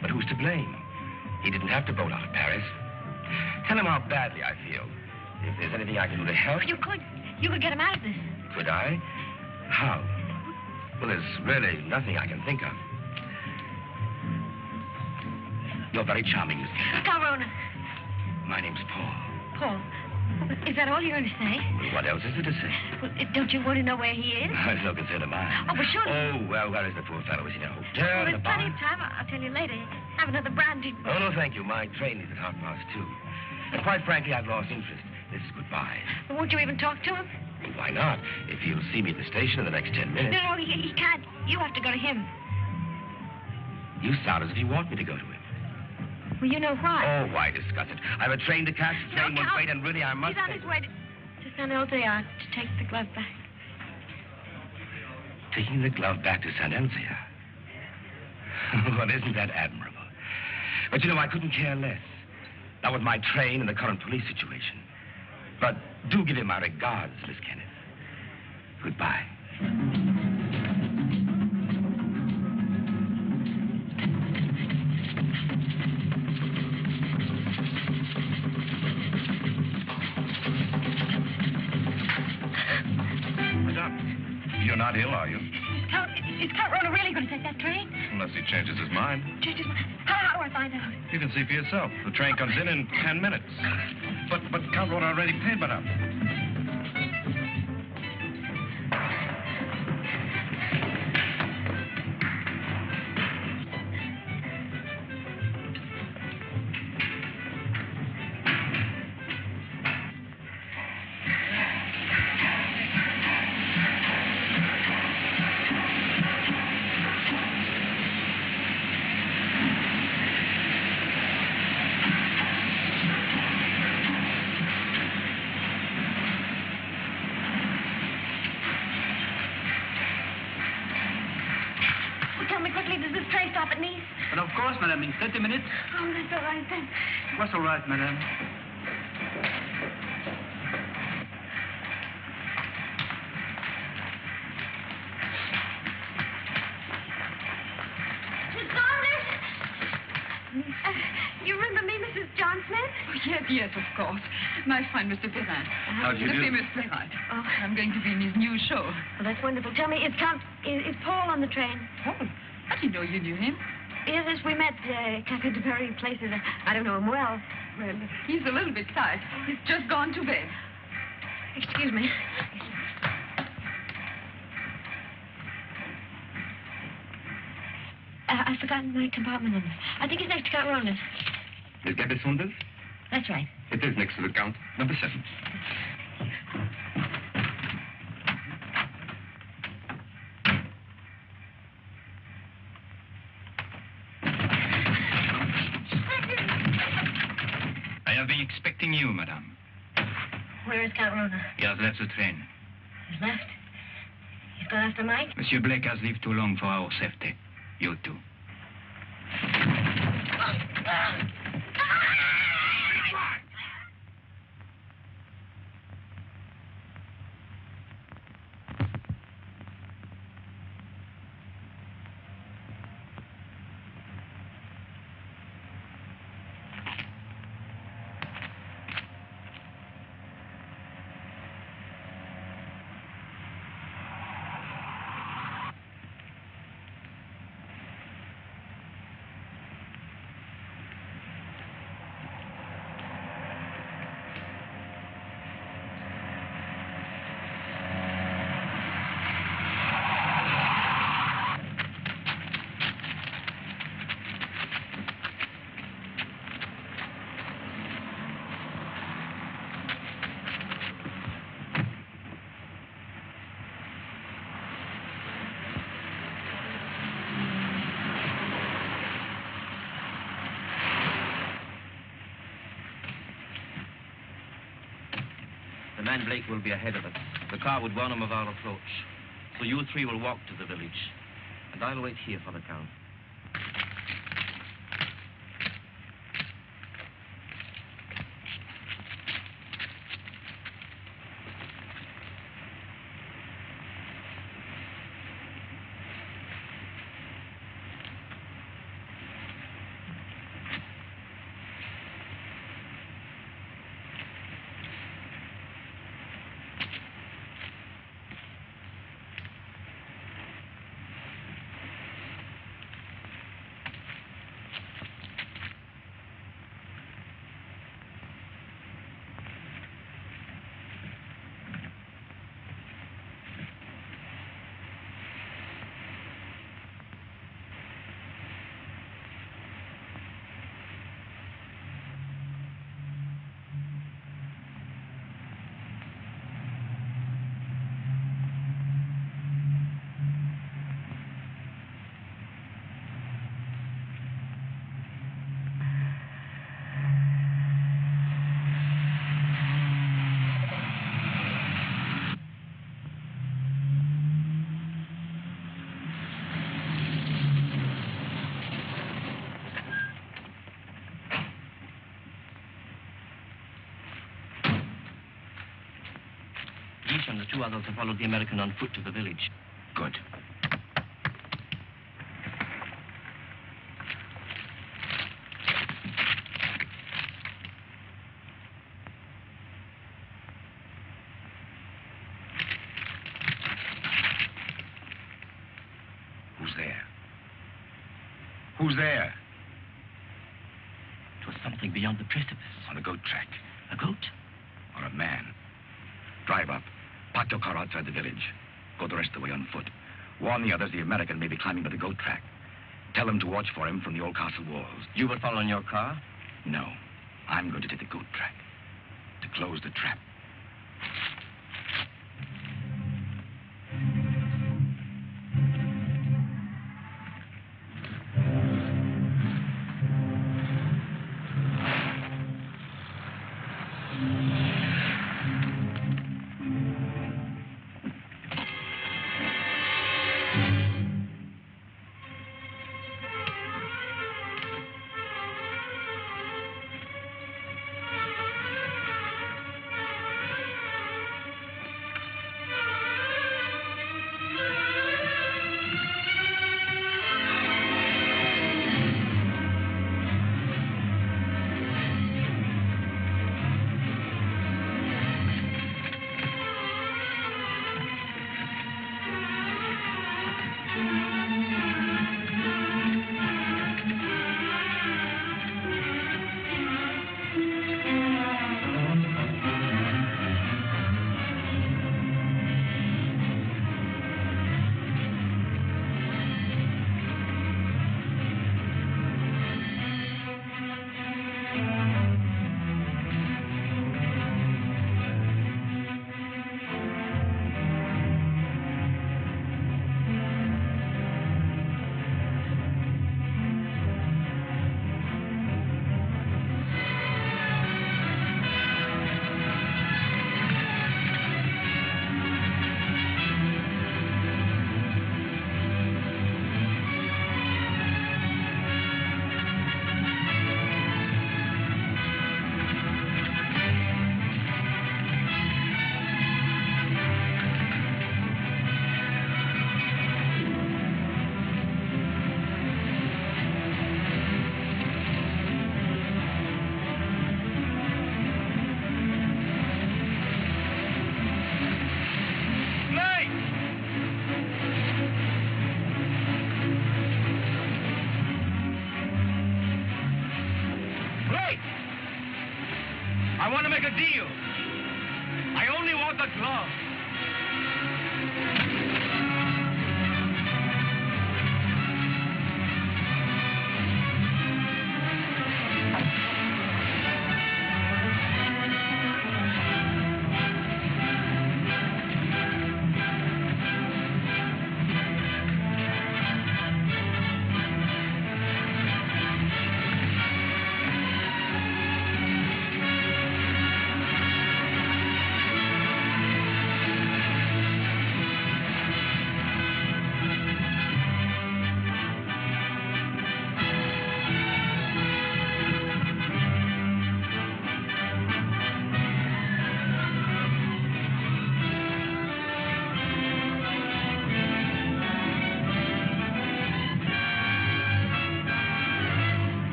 But who's to blame? He didn't have to bolt out of Paris. Tell him how badly I feel. If there's anything I can do to help... You could get him out of this. Could I? How? Well, there's really nothing I can think of. You're very charming, Miss Kennedy. Corona. My name's Paul. Paul, is that all you're going to say? Well, what else is there to say? Well, don't you want to know where he is? It's no concern of mine. Oh, but surely... Oh, well, where is the poor fellow? Is he in a hotel, Well, in a there's bar? plenty of time. I'll tell you later. Have another brandy. Oh, no, thank you. My train is at 2:30. And quite frankly, I've lost interest. This is goodbye. Well, won't you even talk to him? Well, why not? If he'll see me at the station in the next 10 minutes. No, he can't. You have to go to him. You sound as if you want me to go to him. Well, you know why. Oh, why discuss it? I have a train to catch. The train won't wait, and really, I must... He's on his way to San Elzea to take the glove back. Taking the glove back to San Elzea. Well, isn't that admirable? But, you know, I couldn't care less. Not with my train and the current police situation. But do give him my regards, Miss Kenneth. Goodbye. Madame, you're not ill, are you? Is Count Rona really going to take that train? Unless he changes his mind. How do I find out? You can see for yourself. The train comes in 10 minutes. But Count Rona already paid, madame. But of course, madame, in 30 minutes. Oh, that's all right then. What's all right, madame? Miss Garner? You remember me, Mrs. John Smith? Oh, yes, of course. My friend, Mr. Perrin. How do you the do? famous playwright. Oh. I'm going to be in his new show. Well, that's wonderful. Tell me, is Paul on the train? Paul? I didn't know you knew him. Yes, we met Cafe de Paris places. I don't know him well. Well, he's a little bit tired. He's just gone to bed. Excuse me. I've forgotten my compartment number. I think it's next to Count Rona's. Is that the Saunders? That's right. It is next to the Count. Number 7. I have been expecting you, madame. Where is Count Rona? He has left the train. He's left. He's gone after Mike? Monsieur Blake has lived too long for our safety. You too. man Blake will be ahead of us. The car would warn him of our approach. So you three will walk to the village. And I'll wait here for the Count. And the two others have followed the American on foot to the village. Good. Who's there? Who's there? It was something beyond the precipice. On a goat track. A goat? Or a man. Drive up. Park your car outside the village. Go the rest of the way on foot. Warn the others the American may be climbing by the goat track. Tell them to watch for him from the old castle walls. You will follow in your car? No. I'm going to take the goat track. To close the trap. I want to make a deal. I only want the glove.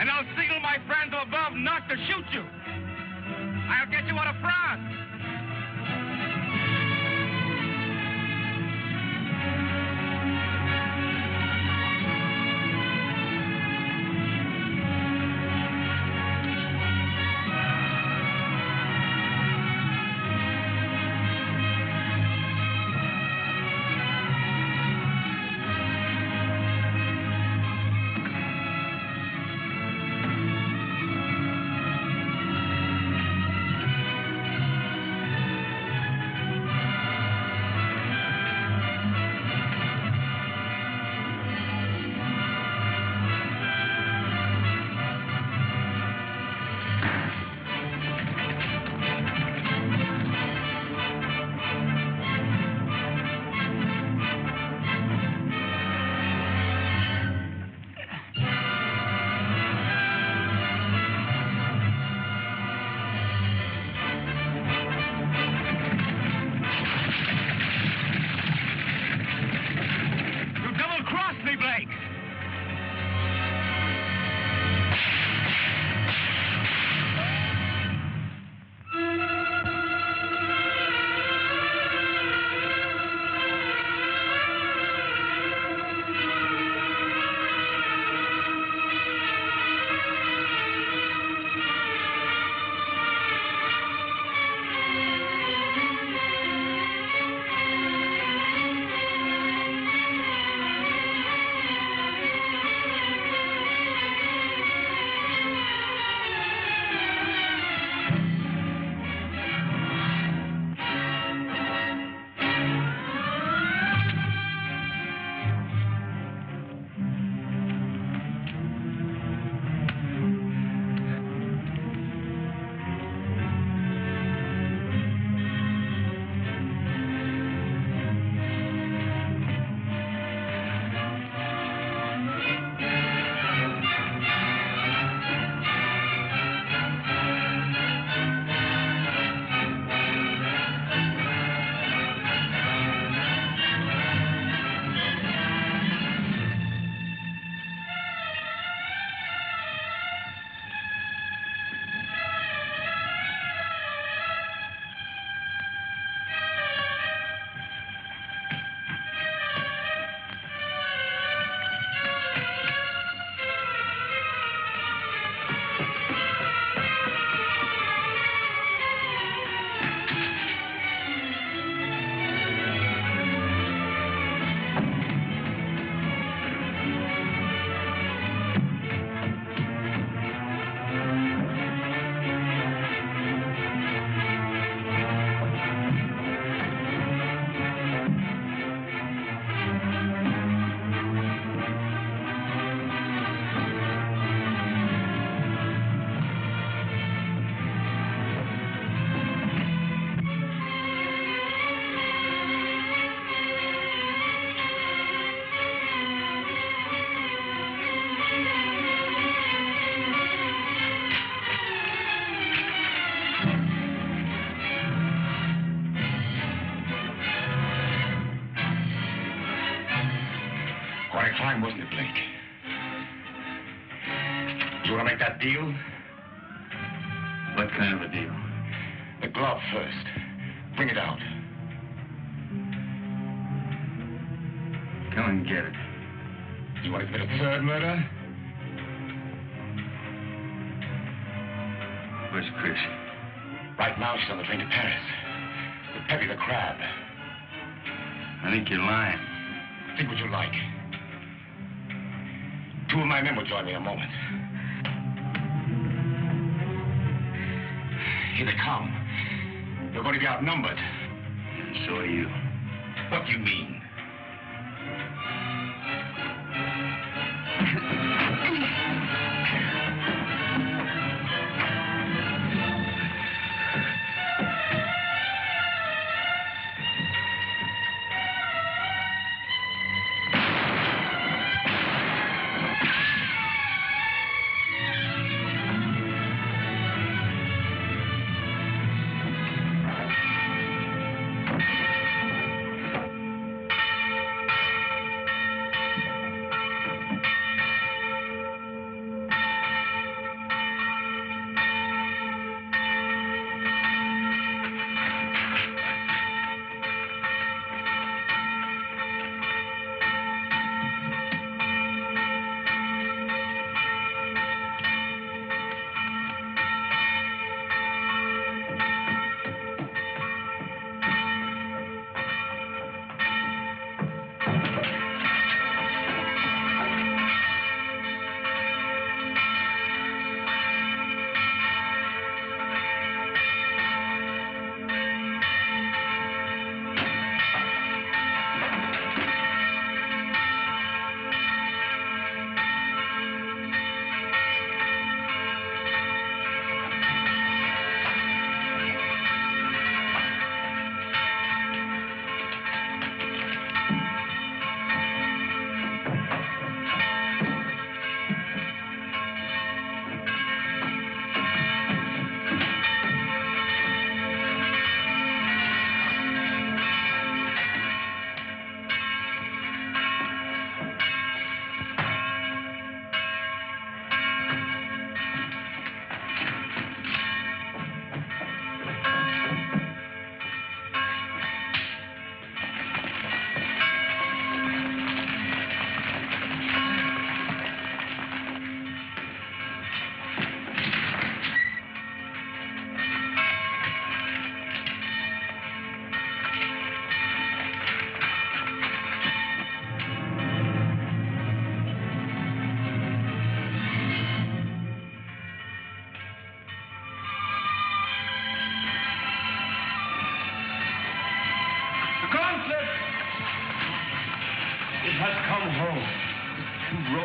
and I'll signal my friends above not to shoot you. I'll get you out of France. Quite a climb, wasn't it, Blake? You want to make that deal? What kind of a deal? The glove first. Bring it out. Come and get it. You want to commit a third murder? Where's Chris? Right now, she's on the train to Paris. With Peppy the Crab. I think you're lying. Think what you like. Two of my men will join me in a moment. Here they come. They're going to be outnumbered. And so are you. What do you mean?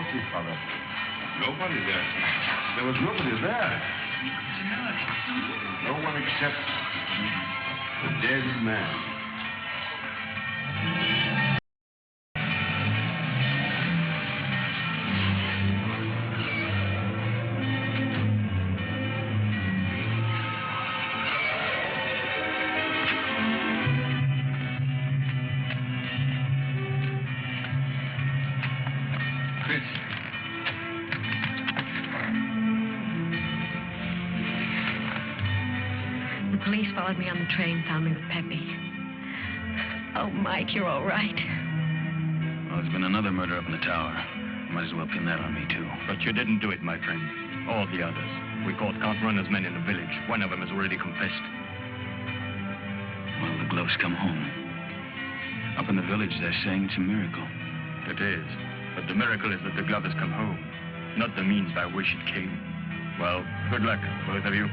empty, Father. Nobody there. There was nobody there. No one except the dead man. The police followed me on the train, found me with Pepe. Oh, Mike, you're all right. Well, there's been another murder up in the tower. Might as well pin that on me, too. But you didn't do it, my friend. All the others. We caught Count Runner's men in the village. One of them has already confessed. Well, the gloves come home. Up in the village, they're saying it's a miracle. It is. But the miracle is that the glove has come home, not the means by which it came. Well, good luck, both of you.